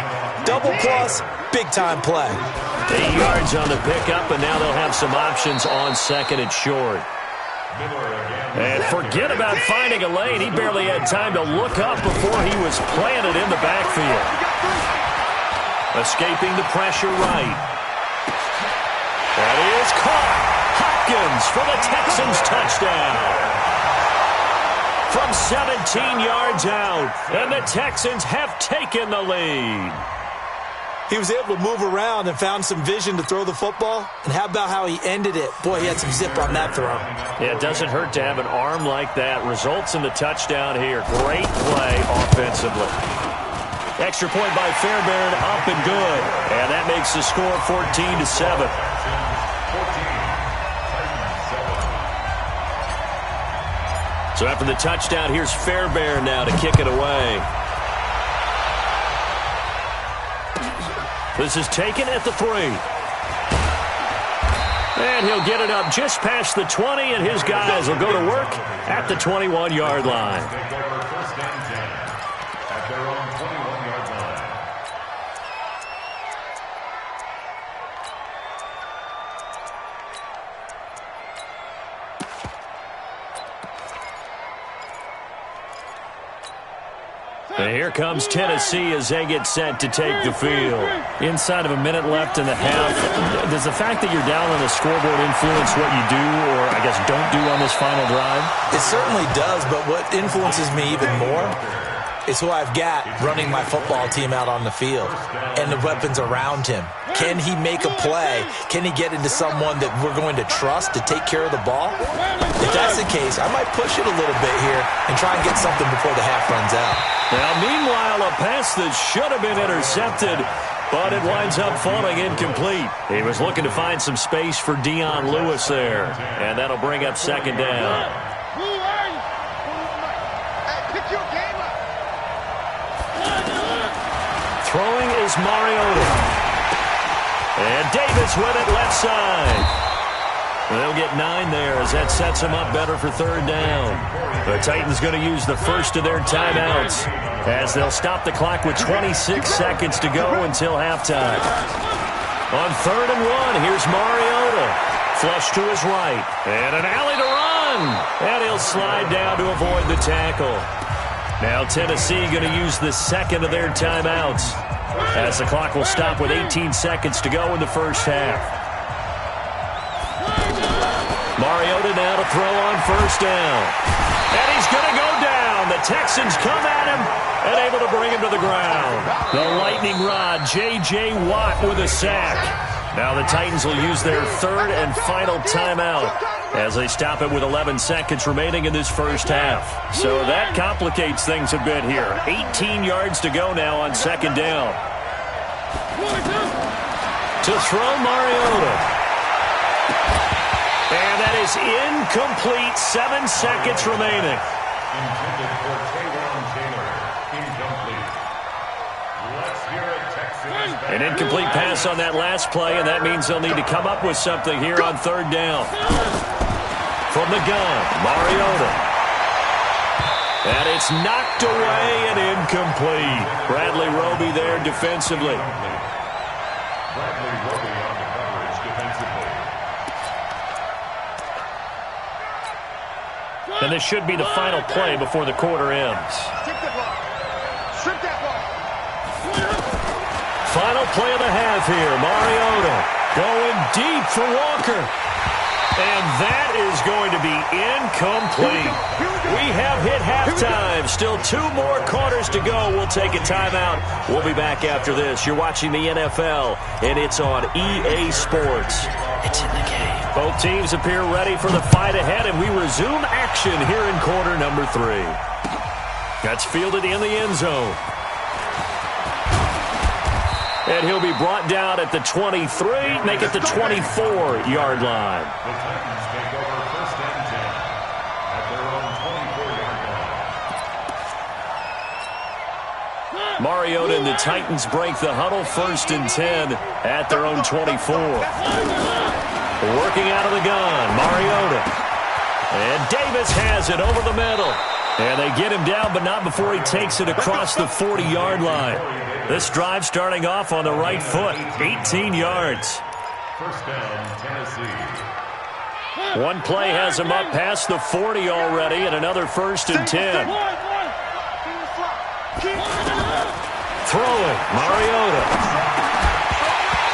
Double plus, big-time play. 8 yards on the pickup, and now they'll have some options on 2nd and short. And forget about finding a lane. He barely had time to look up before he was planted in the backfield. Escaping the pressure right. That is caught. Hopkins for the Texans touchdown. From 17 yards out, and the Texans have taken the lead. He was able to move around and found some vision to throw the football. And how about how he ended it? Boy, he had some zip on that throw. Yeah, it doesn't hurt to have an arm like that. Results in the touchdown here. Great play offensively. Extra point by Fairbairn, up and good. And that makes the score 14-7. So after the touchdown, here's Fairbairn now to kick it away. This is taken at the 3. And he'll get it up just past the 20, and his guys will go to work at the 21-yard line. Take over first and 10 at their own 21-yard line. And here comes Tennessee as they get set to take the field. Inside of a minute left in the half, does the fact that you're down on the scoreboard influence what you do or, I guess, don't do on this final drive? It certainly does, but what influences me even more is who I've got running my football team out on the field and the weapons around him. Can he make a play? Can he get into someone that we're going to trust to take care of the ball? If that's the case, I might push it a little bit here and try and get something before the half runs out. Now, meanwhile, a pass that should have been intercepted, but it winds up falling incomplete. He was looking to find some space for Dion Lewis there, and that'll bring up second down. Throwing is Mariota. And Davis with it left side. They'll get 9 there as that sets them up better for third down. The Titans going to use the first of their timeouts as they'll stop the clock with 26 seconds to go until halftime. On 3rd and 1, here's Mariota. Flush to his right. And an alley to run. And he'll slide down to avoid the tackle. Now Tennessee going to use the second of their timeouts as the clock will stop with 18 seconds to go in the first half. Mariota now to throw on first down. And he's going to go down. The Texans come at him and able to bring him to the ground. The lightning rod, J.J. Watt with a sack. Now the Titans will use their third and final timeout as they stop it with 11 seconds remaining in this first half. So that complicates things a bit here. 18 yards to go now on second down. To throw Mariota. And that is incomplete. 7 seconds remaining. Intended for Taywan Taylor. Incomplete. Let's hear it, Texans. An incomplete pass on that last play, and that means they'll need to come up with something here on third down. From the gun, Mariota. And it's knocked away and incomplete. Bradley Roby there defensively. Bradley Roby on the coverage defensively. And this should be the final play before the quarter ends. Take the ball. Strip that ball. Final play of the half here. Mariota going deep for Walker. And that is going to be incomplete. We have hit halftime. Still 2 more quarters to go. We'll take a timeout. We'll be back after this. You're watching the NFL, and it's on EA Sports. It's in the game. Both teams appear ready for the fight ahead, and we resume action here in quarter number 3. That's fielded in the end zone. And he'll be brought down at the 23, make it the 24-yard line. The Titans take over first and 10 at their own 24-yard line. Mariota and the Titans break the huddle first and 10 at their own 24. Working out of the gun, Mariota. And Davis has it over the middle. And they get him down, but not before he takes it across the 40-yard line. This drive starting off on the right foot, 18 yards. First down, Tennessee. One play has him up past the 40 already, and another first and 10. Throwing, Mariota.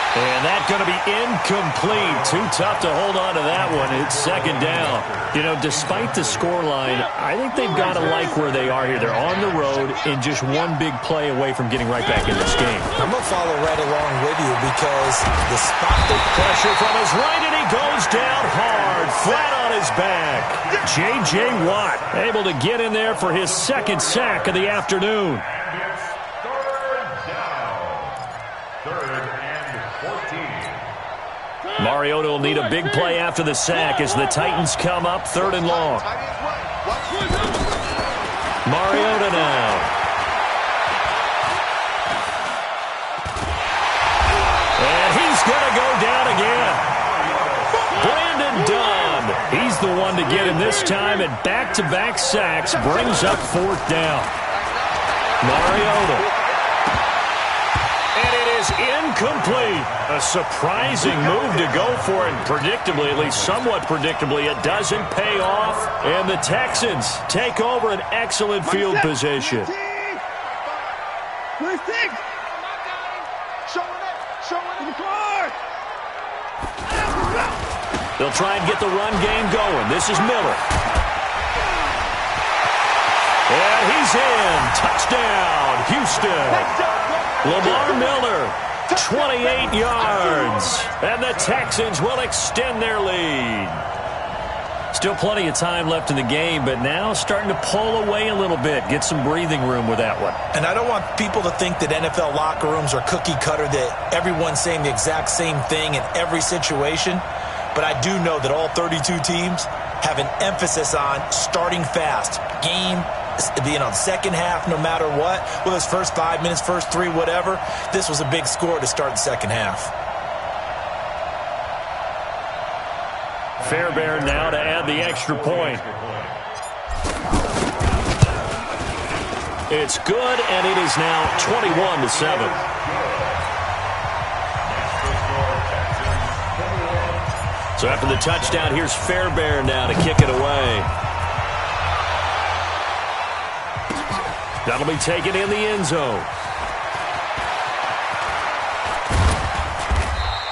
And that's going to be incomplete. Too tough to hold on to that one. It's second down. You know, despite the scoreline, I think they've got to like where they are here. They're on the road and just one big play away from getting right back in this game. I'm going to follow right along with you because the spot that Pressure from his right, and he goes down hard, flat on his back. J.J. Watt able to get in there for his second sack of the afternoon. And it's third down. Third and 14. Mariota will need a big play after the sack as the Titans come up third and long. Mariota now. the one to get him this time, and back-to-back sacks brings up 4th down. Mariota. And it is incomplete. A surprising move to go for it. Predictably, at least somewhat predictably, it doesn't pay off. And the Texans take over an excellent field position. They'll try and get the run game going. This is Miller. And he's in. Touchdown, Houston. Lamar Miller, 28 yards. And the Texans will extend their lead. Still plenty of time left in the game, but now starting to pull away a little bit. Get some breathing room with that one. And I don't want people to think that NFL locker rooms are cookie cutter, that everyone's saying the exact same thing in every situation. But I do know that all 32 teams have an emphasis on starting fast. Game, second half, no matter what. Whether it's first 5 minutes, first 3, whatever. This was a big score to start the second half. Fairbairn now to add the extra point. It's good, and it is now 21-7. So after the touchdown, here's Fairbairn now to kick it away. That'll be taken in the end zone.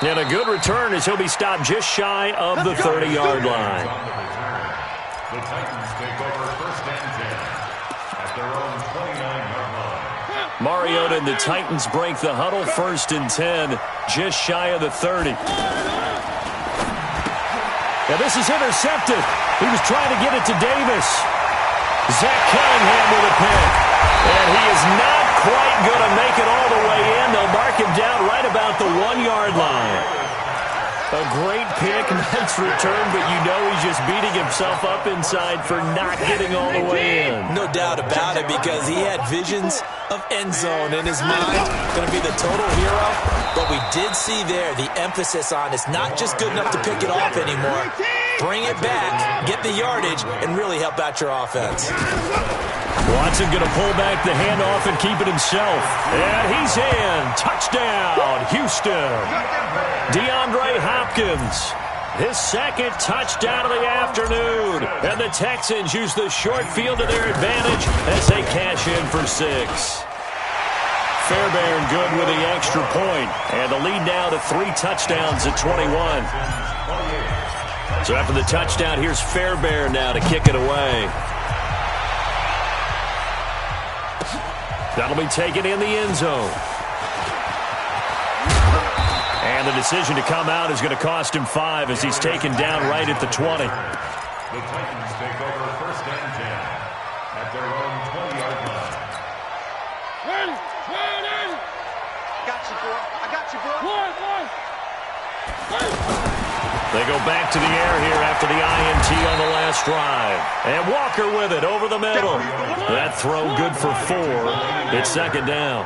And a good return as he'll be stopped just shy of the 30-yard line. The Titans take over 1st and 10 at their own 29-yard line. Mariota and the Titans break the huddle. 1st and 10, just shy of the 30. Now this is intercepted. He was trying to get it to Davis. Zach Cunningham with a pick. And he is not quite going to make it all the way in. They'll mark him down right about the 1-yard line. A great pick, nice return, but you know he's just beating himself up inside for not getting all the way in. No doubt about it, because he had visions of end zone in his mind. Going to be the total hero. But we did see there the emphasis on it's not just good enough to pick it off anymore. Bring it back, get the yardage, and really help out your offense. Watson going to pull back the handoff and keep it himself. And he's in. Touchdown, Houston. DeAndre Hopkins, his 2nd touchdown of the afternoon. And the Texans use the short field to their advantage as they cash in for 6. Fairbairn good with the extra point. And the lead now to 3 touchdowns at 21. So after the touchdown, here's Fairbairn now to kick it away. That'll be taken in the end zone. And the decision to come out is going to cost him 5 as he's taken down right at the 20. The Titans take over 1st and 10 at their own 20-yard line. Got you, boy. I got you, boy. They go back to the air here after the INT on the last drive. And Walker with it over the middle. That throw good for 4. It's 2nd down.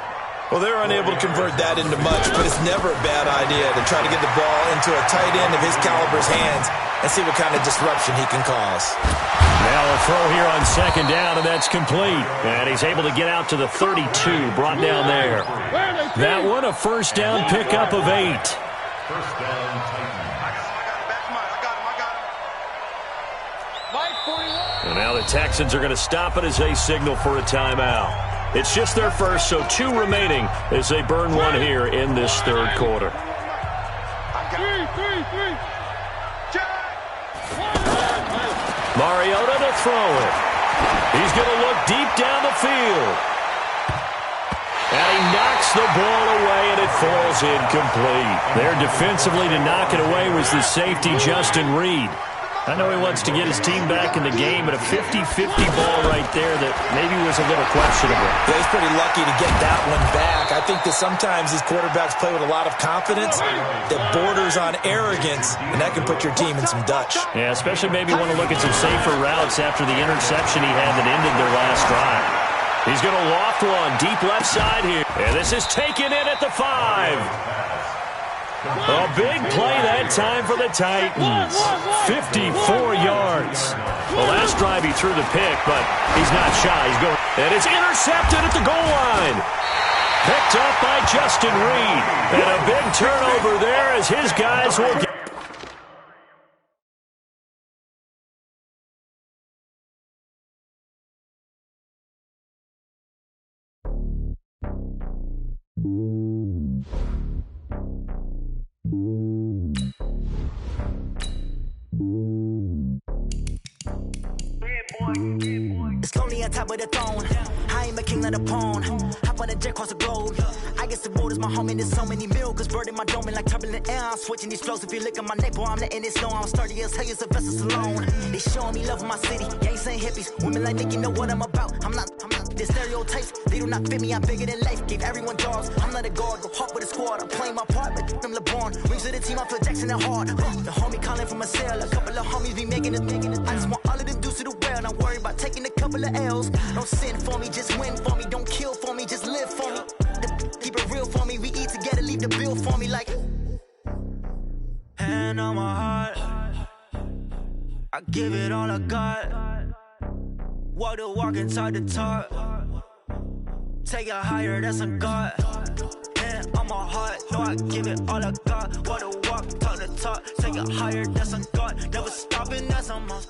Well, they're unable to convert that into much, but it's never a bad idea to try to get the ball into a tight end of his caliber's hands and see what kind of disruption he can cause. Now a throw here on 2nd down, and that's complete. And he's able to get out to the 32, brought down there. That one a 1st down pickup of 8. 1st down, Titans. And now the Texans are going to stop it as they signal for a timeout. It's just their first, so 2 remaining as they burn one here in this 3rd quarter. Mariota to throw it. He's going to look deep down the field. And he knocks the ball away, and it falls incomplete. There defensively to knock it away was the safety, Justin Reed. I know he wants to get his team back in the game, but a 50-50 ball right there that maybe was a little questionable. Yeah, he's pretty lucky to get that one back. I think that sometimes these quarterbacks play with a lot of confidence that borders on arrogance, and that can put your team in some Dutch. Yeah, especially maybe want to look at some safer routes after the interception he had that ended their last drive. He's going to loft one deep left side here. And this is taken in at the 5. A big play that time for the Titans. 54 yards. The last drive he threw the pick, but he's not shy. He's going, and it's intercepted at the goal line. Picked up by Justin Reed. And a big turnover there as his guys will get. It's lonely on top of the throne. I am a king of the pawn. Hop on a jet across the globe. I guess the road is my home and there's so many miracles burning my dome like turbulent air. I'm switching these flows. If you look at my neck, boy, I'm letting it slow. I'm sturdy as hell, as Sylvester Stallone. They showing me love in my city. Ain't saying hippies. Women like Nick, you know what I'm about. I'm not the stereotypes. They do not fit me. I'm bigger than life. Gave everyone jobs. I'm not a guard. Go hard with the squad. I'm playing my part, but I'm LeBron. Rings to the team. I feel Jackson and hard. The homie calling from a cell. A couple of homies be making it. I just want all of them dudes to the well. Not worry about taking a couple of L's. Don't sin for me, just win for me. Don't kill for me, just live for me. Keep it real for me. We eat together, leave the bill for me like. Hand on my heart, I give it all I got. Walk the walk inside the talk. Take it higher, that's a God. Hand on my heart, no, I give it all I got. Walk the walk, talk the talk. Take it higher, that's a God. Never stopping, that's a must.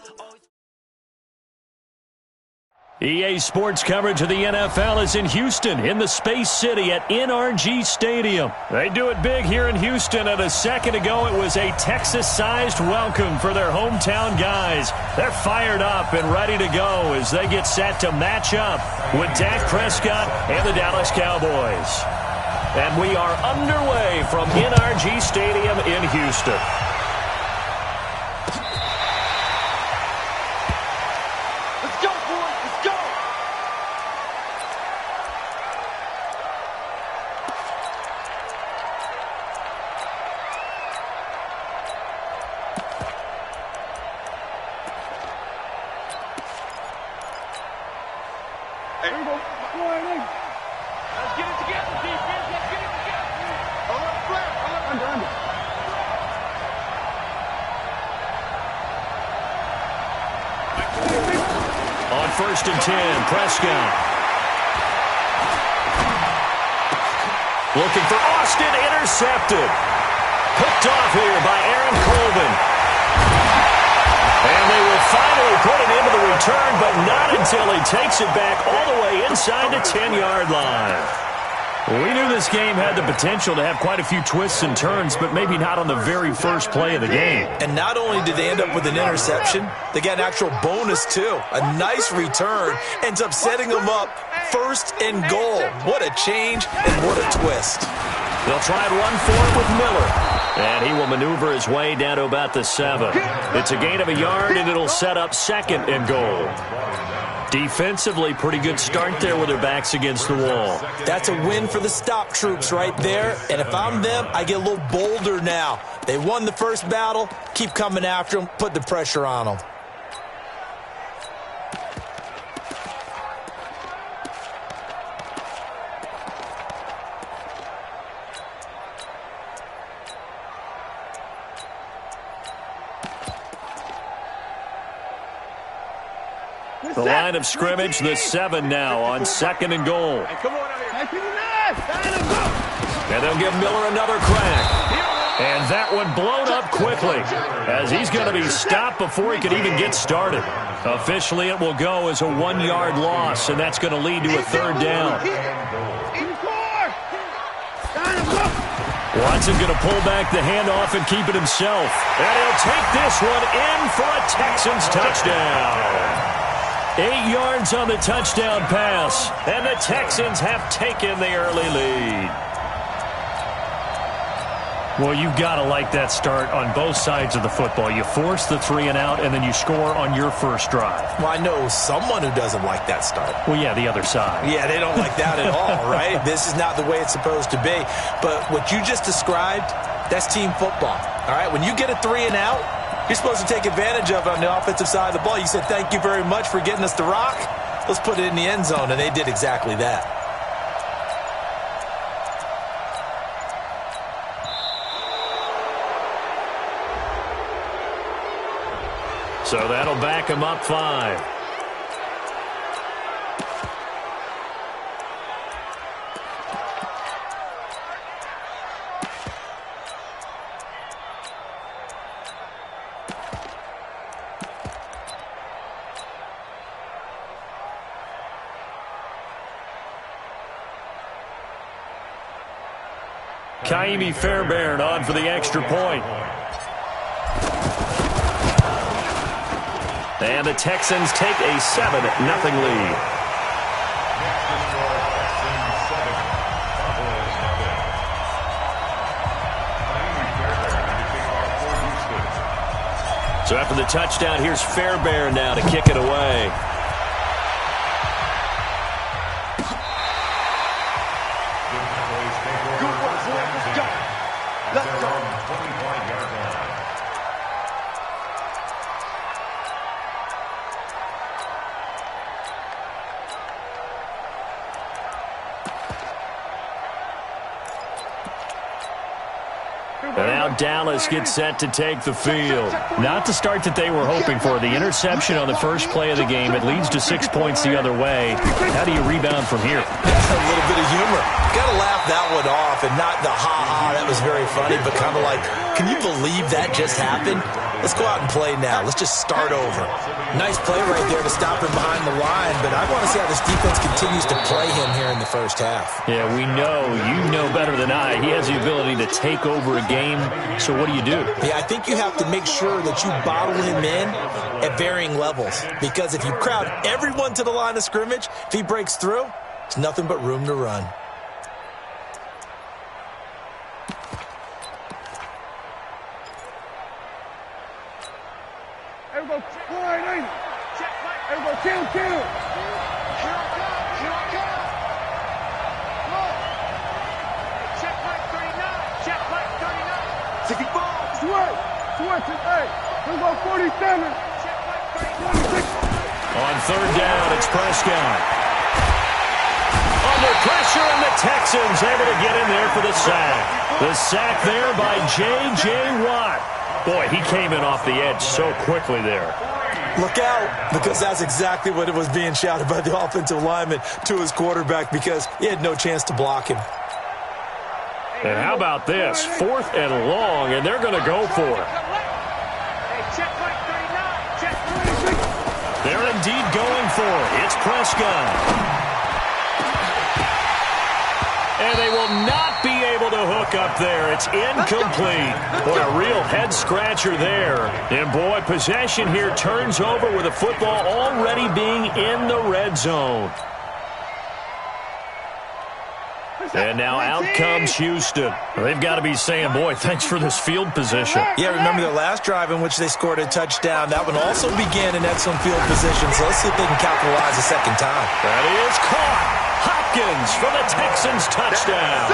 EA Sports coverage of the NFL is in Houston, in the Space City at NRG Stadium. They do it big here in Houston, and a second ago it was a Texas-sized welcome for their hometown guys. They're fired up and ready to go as they get set to match up with Dak Prescott and the Dallas Cowboys. And we are underway from NRG Stadium in Houston. First and 10, Prescott. Looking for Austin, intercepted. Picked off here by Aaron Colvin. And they will finally put it into the return, but not until he takes it back all the way inside the 10-yard line. We knew this game had the potential to have quite a few twists and turns, but maybe not on the very first play of the game. And not only did they end up with an interception, they got an actual bonus, too. A nice return ends up setting them up first and goal. What a change and what a twist. They'll try and run for it with Miller. And he will maneuver his way down to about the 7. It's a gain of a yard, and it'll set up second and goal. Defensively, pretty good start there with their backs against the wall. That's a win for the stop troops right there. And if I'm them, I get a little bolder now. They won the first battle. Keep coming after them. Put the pressure on them. The line of scrimmage, the 7 now on second and goal. And they'll give Miller another crack. And that one blown up quickly as he's going to be stopped before he could even get started. Officially, it will go as a 1-yard loss, and that's going to lead to a third down. Watson going to pull back the handoff and keep it himself. And he'll take this one in for a Texans touchdown. 8 yards on the touchdown pass, and the Texans have taken the early lead. Well, you've got to like that start on both sides of the football. You force the 3 and out, and then you score on your first drive. Well, I know someone who doesn't like that start. Well, yeah, the other side. Yeah, they don't like that at all, right? This is not the way it's supposed to be. But what you just described, that's team football, all right? When you get a 3 and out, you're supposed to take advantage of it on the offensive side of the ball. You said, thank you very much for getting us the rock. Let's put it in the end zone, and they did exactly that. So that'll back him up 5. Kaimi Fairbairn on for the extra point. And the Texans take a 7-0 lead. So after the touchdown, here's Fairbairn now to kick it away. And now Dallas gets set to take the field. Not the start that they were hoping for. The interception on the first play of the game. It leads to 6 points the other way. How do you rebound from here? A little bit of humor. Got to laugh that one off and not the ha-ha. That was very funny, but kind of like, can you believe that just happened? Let's go out and play now. Let's just start over. Nice play right there to stop him behind the line, but I want to see how this defense continues to play him here in the first half. Yeah, we know. You know better than I. He has the ability to take over a game, so what do you do? Yeah, I think you have to make sure that you bottle him in at varying levels, because if you crowd everyone to the line of scrimmage, if he breaks through, it's nothing but room to run. Kill. Checkpoint 39. Checkpoint 39. 64. Switch. Hey, we go 47. Checkpoint 36. On third down, it's Prescott. Under pressure, and the Texans able to get in there for the sack. The sack there by J.J. Watt. Boy, he came in off the edge so quickly there. Look out, because that's exactly what it was being shouted by the offensive lineman to his quarterback, because he had no chance to block him. And how about this? 4th and long, and they're going to go for it. They're indeed going for it. It's Prescott. And they will not be able to hook up there. It's incomplete. Boy, a real head-scratcher there. And, boy, possession here turns over with the football already being in the red zone. And now out comes Houston. They've got to be saying, boy, thanks for this field position. Yeah, remember their last drive in which they scored a touchdown. That one also began in excellent field position, so let's see if they can capitalize a second time. That is caught. Hopkins for the Texans touchdown.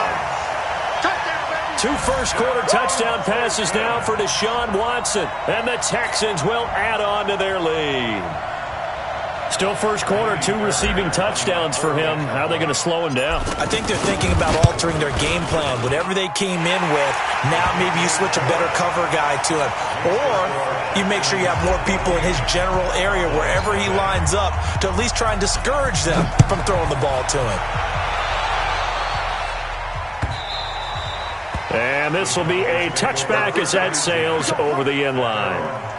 2 first-quarter touchdown passes now for Deshaun Watson. And the Texans will add on to their lead. Still first quarter, 2 receiving touchdowns for him. How are they going to slow him down? I think they're thinking about altering their game plan. Whatever they came in with, now maybe you switch a better cover guy to him. Or you make sure you have more people in his general area wherever he lines up to at least try and discourage them from throwing the ball to him. And this will be a touchback as that sails over the end line.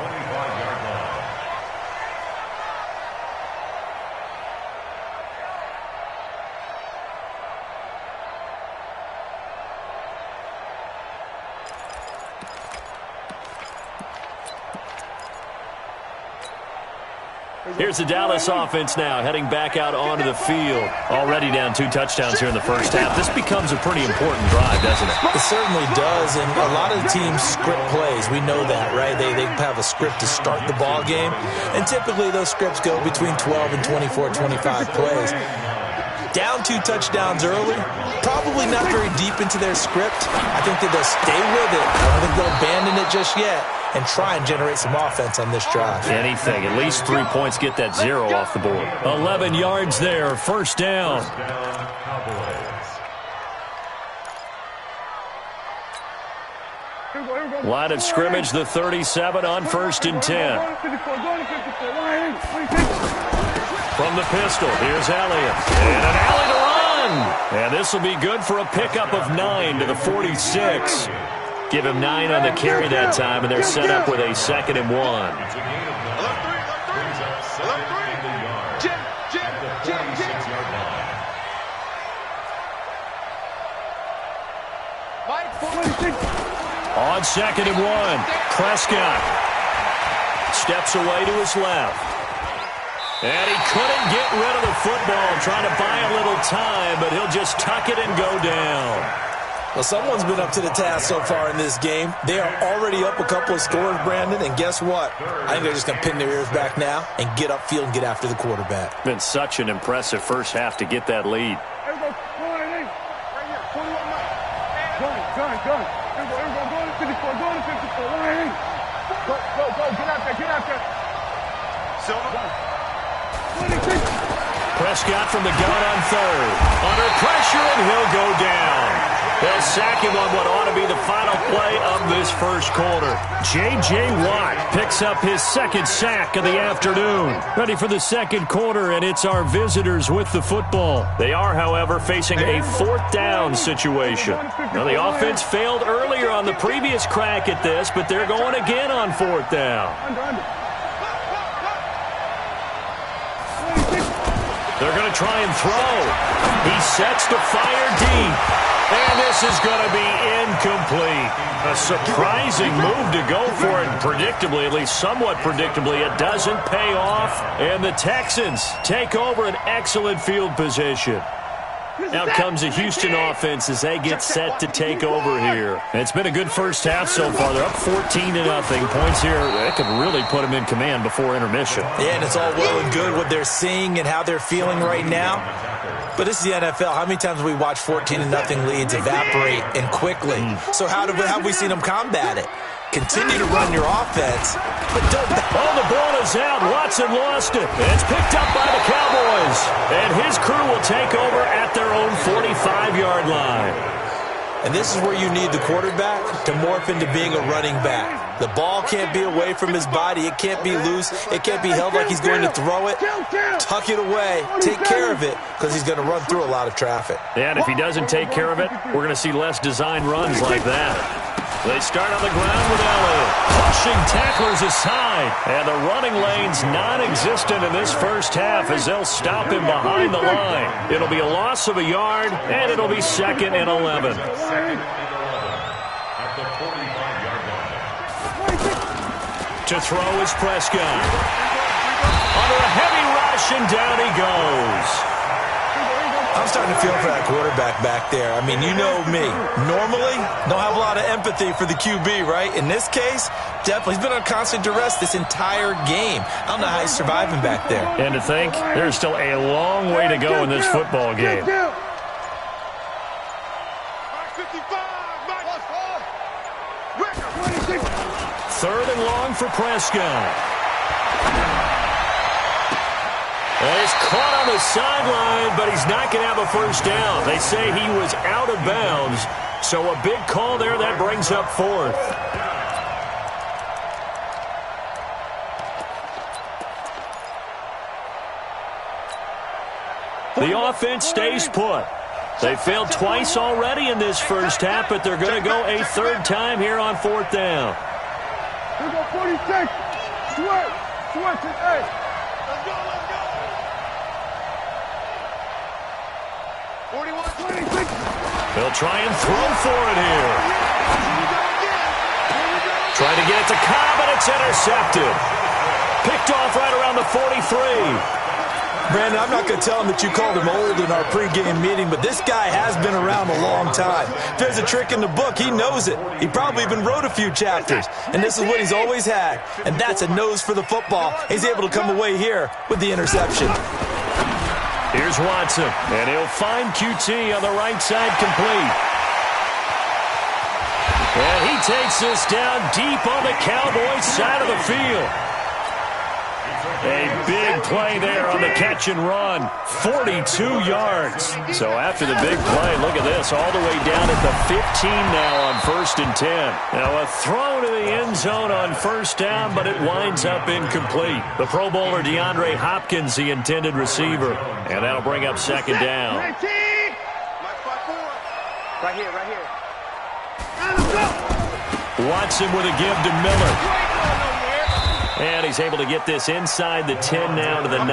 Here's the Dallas offense now, heading back out onto the field. Already down 2 touchdowns here in the first half. This becomes a pretty important drive, doesn't it? It certainly does, and a lot of the teams script plays. We know that, right? They have a script to start the ball game, and typically those scripts go between 12 and 24, 25 plays. Down 2 touchdowns early, probably not very deep into their script. I think that they'll stay with it. I don't think they'll abandon it just yet and try and generate some offense on this drive. Anything. At least 3 points, get that 0 off the board. 11 yards there, first down. Here we go. Line of scrimmage, the 37 on 1st and 10. From the pistol, here's Elliott. And an alley to run. And this will be good for a pickup of 9 to the 46. Give him 9 on the carry that time, and they're set up with a 2nd and 1. On 2nd and 1, Prescott steps away to his left. And he couldn't get rid of the football, trying to buy a little time, but he'll just tuck it and go down. Well, someone's been up to the task so far in this game. They are already up a couple of scores, Brandon, and guess what? I think they're just going to pin their ears back now and get upfield and get after the quarterback. Been such an impressive first half to get that lead. Prescott from the gun on 3rd. Under pressure, and he'll go down. They'll sack him on what ought to be the final play of this first quarter. J.J. Watt picks up his 2nd sack of the afternoon. Ready for the 2nd quarter, and it's our visitors with the football. They are, however, facing a 4th down situation. Now, the offense failed earlier on the previous crack at this, but they're going again on 4th down. They're going to try and throw. He sets to fire deep. And this is going to be incomplete. A surprising move to go for it. Predictably, at least somewhat predictably, it doesn't pay off. And the Texans take over an excellent field position. Out comes the Houston offense as they get set to take over here. And it's been a good first half so far. They're up 14-0. Points here, that could really put them in command before intermission. Yeah, and it's all well and good what they're seeing and how they're feeling right now. But this is the NFL. How many times have we watched 14-0 leads evaporate and quickly? So how have we seen them combat it? Continue to run your offense, but don't... Oh, the ball is out. Watson lost it. It's picked up by the Cowboys. And his crew will take over at their own 45-yard line. And this is where you need the quarterback to morph into being a running back. The ball can't be away from his body. It can't be loose. It can't be held like he's going to throw it. Tuck it away. Take care of it because he's going to run through a lot of traffic. And if he doesn't take care of it, we're going to see less design runs like that. They start on the ground with Elliott. Pushing tacklers aside. And the running lane's non-existent in this first half as they'll stop him behind the line. It'll be a loss of a yard, and it'll be 2nd and 11. To throw is Prescott. Under a heavy rush, and down he goes. I'm starting to feel for that quarterback back there. I mean, you know me. Normally, don't have a lot of empathy for the QB, right? In this case, definitely. He's been on constant duress this entire game. I don't know how he's surviving back there. And to think, there's still a long way to go in this football game. 3rd and long for Prescott. Well, he's caught on the sideline, but he's not going to have a first down. They say he was out of bounds, so a big call there. That brings up 4th. The offense stays put. They failed twice already in this first half, but they're going to go a 3rd time here on 4th down. Here go 46. Switch it, hey. Let's go. 41, 26. They'll try and throw for it here. Trying to get it to Cobb, and it's intercepted. Picked off right around the 43. Brandon, I'm not going to tell him that you called him old in our pregame meeting, but this guy has been around a long time. If there's a trick in the book, he knows it. He probably even wrote a few chapters, and this is what he's always had, and that's a nose for the football. He's able to come away here with the interception. Here's Watson, and he'll find QT on the right side complete. And he takes this down deep on the Cowboys side of the field. A big play there on the catch and run. 42 yards. So after the big play, look at this, all the way down at the 15 now on 1st and 10. Now a throw to the end zone on 1st down, but it winds up incomplete. The Pro Bowler DeAndre Hopkins, the intended receiver. And that'll bring up 2nd down. Right here, right here. Watson with a give to Miller. And he's able to get this inside the 10 now to the 9.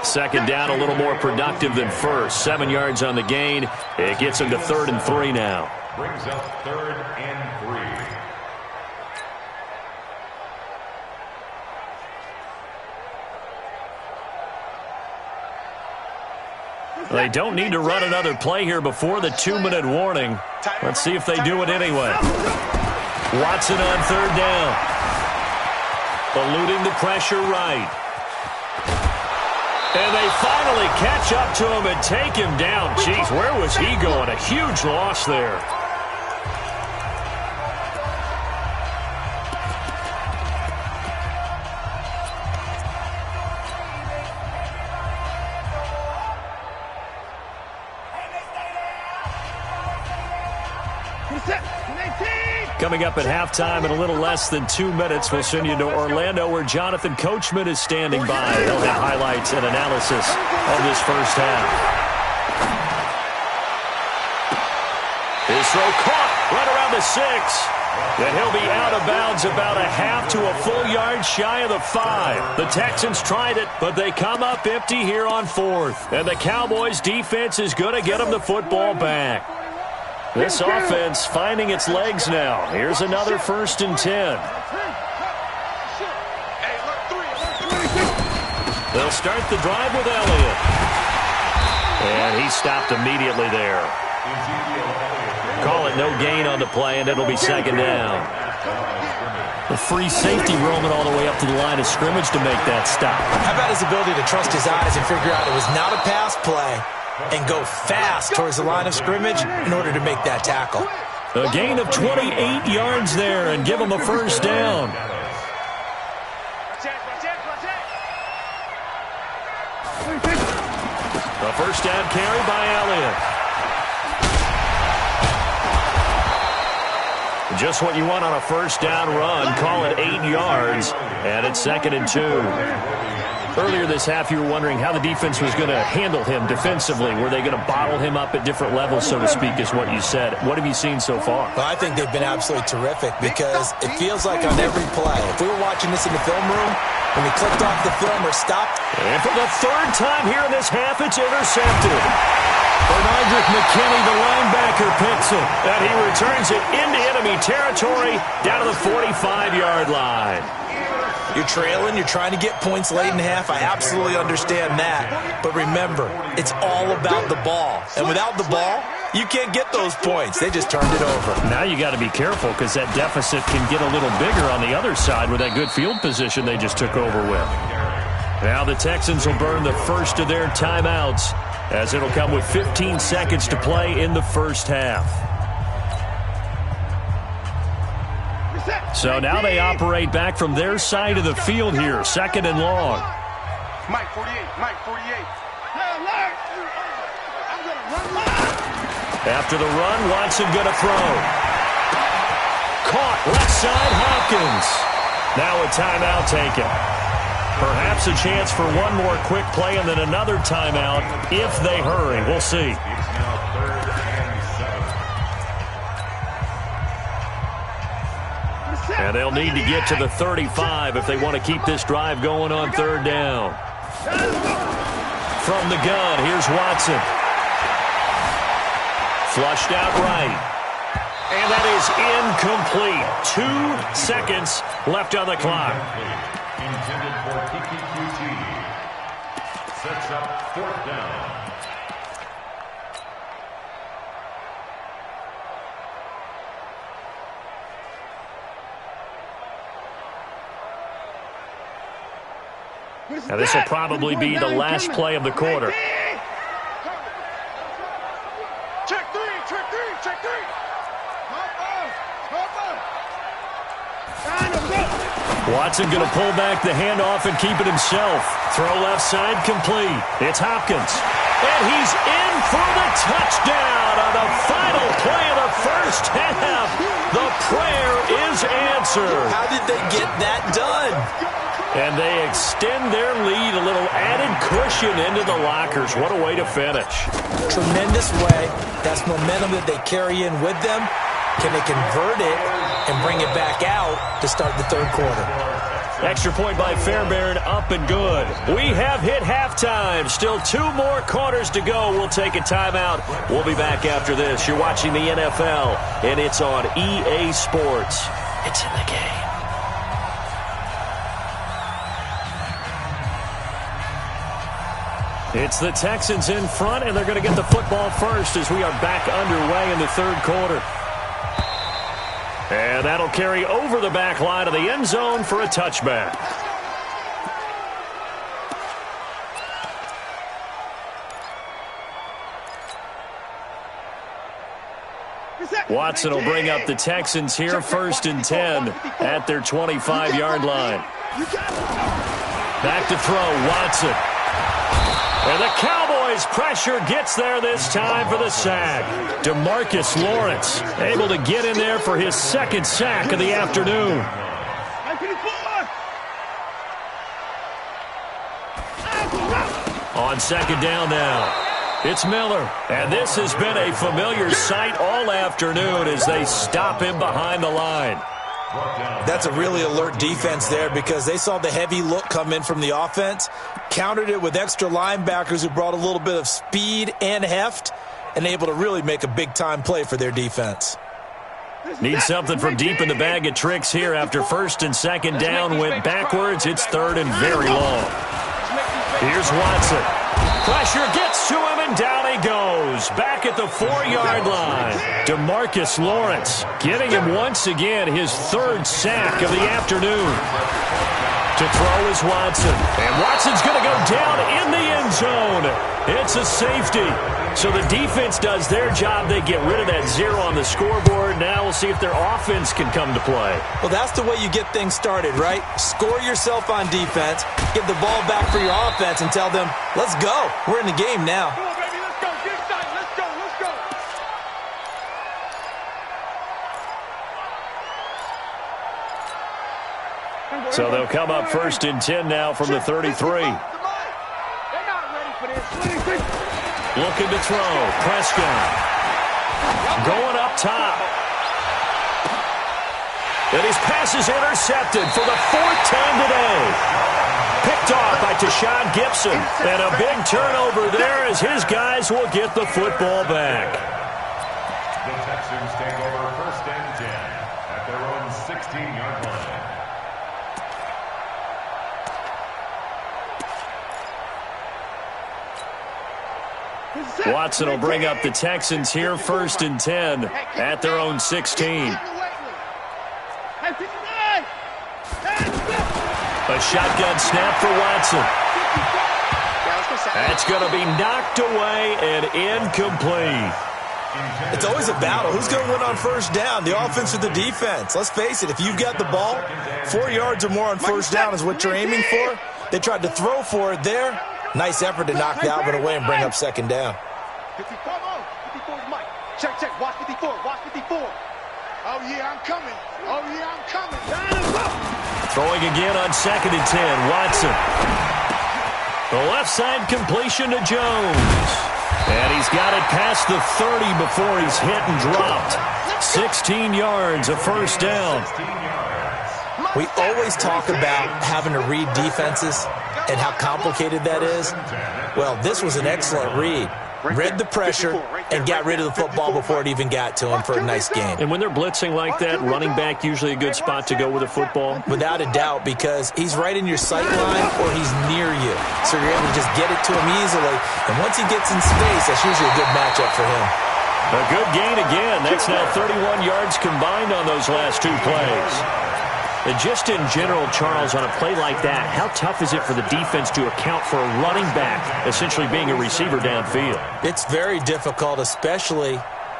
2nd down, a little more productive than 1st. 7 yards on the gain. It gets him to 3rd and 3 now. Brings up 3rd and 3. They don't need to run another play here before the 2-minute warning. Let's see if they do it anyway. Watson on 3rd down. Eluding the pressure right. And they finally catch up to him and take him down. Jeez, where was he going? A huge loss there. Coming up at halftime in a little less than 2 minutes, we'll send you to Orlando where Jonathan Coachman is standing by. He'll have highlights and analysis of this first half. His throw caught right around the 6. And he'll be out of bounds about a half to a full yard shy of the 5. The Texans tried it, but they come up empty here on 4th. And the Cowboys defense is going to get them the football back. This offense finding its legs now. Here's another 1st and 10. They'll start the drive with Elliott. And he stopped immediately there. Call it no gain on the play, and it'll be 2nd down. The free safety roaming all the way up to the line of scrimmage to make that stop. How about his ability to trust his eyes and figure out it was not a pass play and go fast towards the line of scrimmage in order to make that tackle. A gain of 28 yards there and give him a 1st down. A 1st down carry by Elliott. Just what you want on a 1st down run. Call it 8 yards, and it's 2nd and 2. Earlier this half, you were wondering how the defense was going to handle him defensively. Were they going to bottle him up at different levels, so to speak, is what you said. What have you seen so far? Well, I think they've been absolutely terrific because it feels like on every play, if we were watching this in the film room, when we clicked off the film or stopped. And for the 3rd time here in this half, it's intercepted. Bernardrick McKinney, the linebacker, picks it. And he returns it into enemy territory down to the 45-yard line. You're trailing. You're trying to get points late in half. I absolutely understand that. But remember, it's all about the ball. And without the ball, you can't get those points. They just turned it over. Now you got to be careful because that deficit can get a little bigger on the other side with that good field position they just took over with. Now the Texans will burn the first of their timeouts as it'll come with 15 seconds to play in the first half. So now they operate back from their side of the field here, 2nd and long. Mike 48, Mike 48. After the run, Watson going to throw. Caught left side, Hopkins. Now a timeout taken. Perhaps a chance for one more quick play and then another timeout if they hurry. We'll see. And they'll need to get to the 35 if they want to keep this drive going on 3rd down. From the gun, here's Watson. Flushed out right. And that is incomplete. 2 seconds left on the clock. Intended for TTQT. Sets up 4th down. Now this will probably be the last play of the quarter. Check 3, check 3, check 3. Hop on, hop on. Watson going to pull back the handoff and keep it himself. Throw left side complete. It's Hopkins. And he's in for the touchdown on the final play of the first half. The prayer is answered. How did they get that done? And they extend their lead, a little added cushion into the lockers. What a way to finish. Tremendous way. That's momentum that they carry in with them. Can they convert it and bring it back out to start the third quarter? Extra point by Fairbairn, up and good. We have hit halftime. Still 2 more quarters to go. We'll take a timeout. We'll be back after this. You're watching the NFL, and it's on EA Sports. It's in the game. It's the Texans in front, and they're going to get the football first as we are back underway in the third quarter. And that'll carry over the back line of the end zone for a touchback. Watson will bring up the Texans here, 1st and 10 at their 25-yard line. Back to throw, Watson. And the Cowboys' pressure gets there this time for the sack. DeMarcus Lawrence able to get in there for his 2nd sack of the afternoon. On 2nd down now, it's Miller. And this has been a familiar sight all afternoon as they stop him behind the line. That's a really alert defense there because they saw the heavy look come in from the offense, countered it with extra linebackers who brought a little bit of speed and heft, and able to really make a big-time play for their defense. Need something from deep in the bag of tricks here after 1st and 2nd down went backwards. It's 3rd and very long. Here's Watson. Pressure gets to him, and down he goes. Back at the 4-yard line. DeMarcus Lawrence getting him once again his 3rd sack of the afternoon. To throw is Watson. And Watson's going to go down in the end zone. It's a safety. So the defense does their job. They get rid of that 0 on the scoreboard. Now we'll see if their offense can come to play. Well, that's the way you get things started, right? Score yourself on defense, get the ball back for your offense, and tell them, let's go. We're in the game now. Come on, baby, let's go. Get excited. Let's go. Let's go. So they'll come up 1st and 10 now from the 33. They're not ready for this. Looking to throw. Prescott. Going up top. And his pass is intercepted for the 4th time today. Picked off by Tashawn Gibson. And a big turnover there as his guys will get the football back. The Texans take over 1st and 10 at their own 16-yard line. Watson will bring up the Texans here, 1st and 10 at their own 16. A shotgun snap for Watson. That's going to be knocked away and incomplete. It's always a battle. Who's going to win on 1st down, the offense or the defense? Let's face it, if you've got the ball, 4 yards or more on 1st down is what you're aiming for. They tried to throw for it there. Nice effort to knock Dalvin away and bring up 2nd down. 54 is Mike. Check, check. Watch 54. Watch 54. Oh, yeah, I'm coming. Oh, yeah, I'm coming. Throwing again on 2nd and 10. Watson. The left side completion to Jones. And he's got it past the 30 before he's hit and dropped. 16 yards, a 1st down. We always talk about having to read defenses and how complicated that is. Well, this was an excellent read. Read the pressure and got rid of the football before it even got to him for a nice game. And when they're blitzing like that, running back usually a good spot to go with the football? Without a doubt, because he's right in your sight line or he's near you. So you're able to just get it to him easily. And once he gets in space, that's usually a good matchup for him. A good gain again. That's now 31 yards combined on those last 2 plays. And just in general, Charles, on a play like that, how tough is it for the defense to account for a running back essentially being a receiver downfield? It's very difficult, especially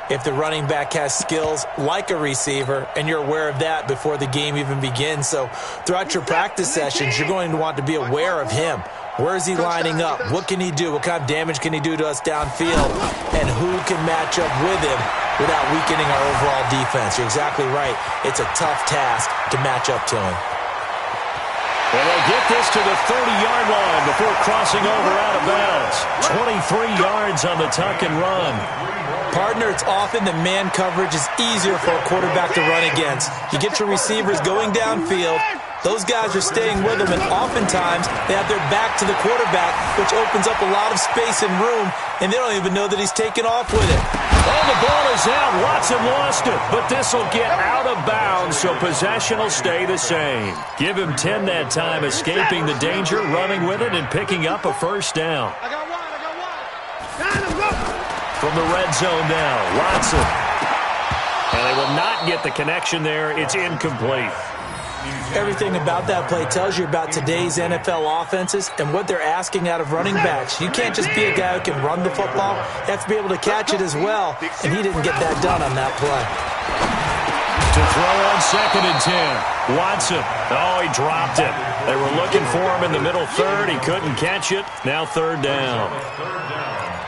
if the running back has skills like a receiver, and you're aware of that before the game even begins. So throughout your practice sessions, you're going to want to be aware of him. Where is he lining up? What can he do? What kind of damage can he do to us downfield? And who can match up with him without weakening our overall defense? You're exactly right. It's a tough task to match up to him. And they'll get this to the 30-yard line before crossing over out of bounds. 23 yards on the tuck and run. Partner, it's often that man coverage is easier for a quarterback to run against. You get your receivers going downfield. Those guys are staying with them, and oftentimes they have their back to the quarterback, which opens up a lot of space and room, and they don't even know that he's taken off with it. Oh, the ball is out. Watson lost it, but this will get out of bounds, so possession will stay the same. Give him 10 that time, escaping the danger, running with it, and picking up a first down. From the red zone now, Watson. And they will not get the connection there. It's incomplete. Everything about that play tells you about today's NFL offenses and what they're asking out of running backs. You can't just be a guy who can run the football. You have to be able to catch it as well, and he didn't get that done on that play. To throw on 2nd and 10. Watson. Oh, he dropped it. They were looking for him in the middle third. He couldn't catch it. Now 3rd down.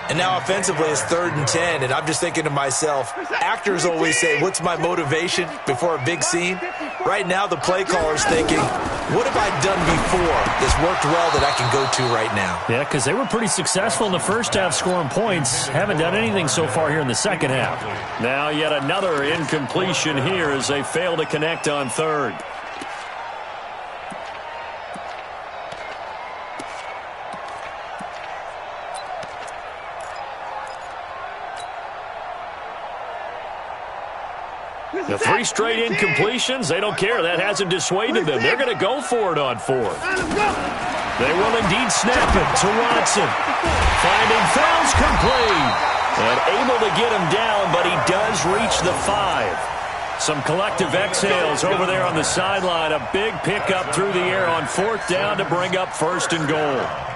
And now offensively it's 3rd and 10, and I'm just thinking to myself, actors always say, what's my motivation before a big scene? Right now the play caller's thinking, what have I done before that's worked well that I can go to right now? Yeah, because they were pretty successful in the first half scoring points. Haven't done anything so far here in the second half. Now yet another incompletion here as they fail to connect on 3rd. The 3 straight incompletions, they don't care. That hasn't dissuaded them. They're going to go for it on 4th. They will indeed snap it to Watson. Finding throws complete. And able to get him down, but he does reach the 5. Some collective exhales over there on the sideline. A big pickup through the air on 4th down to bring up 1st and goal.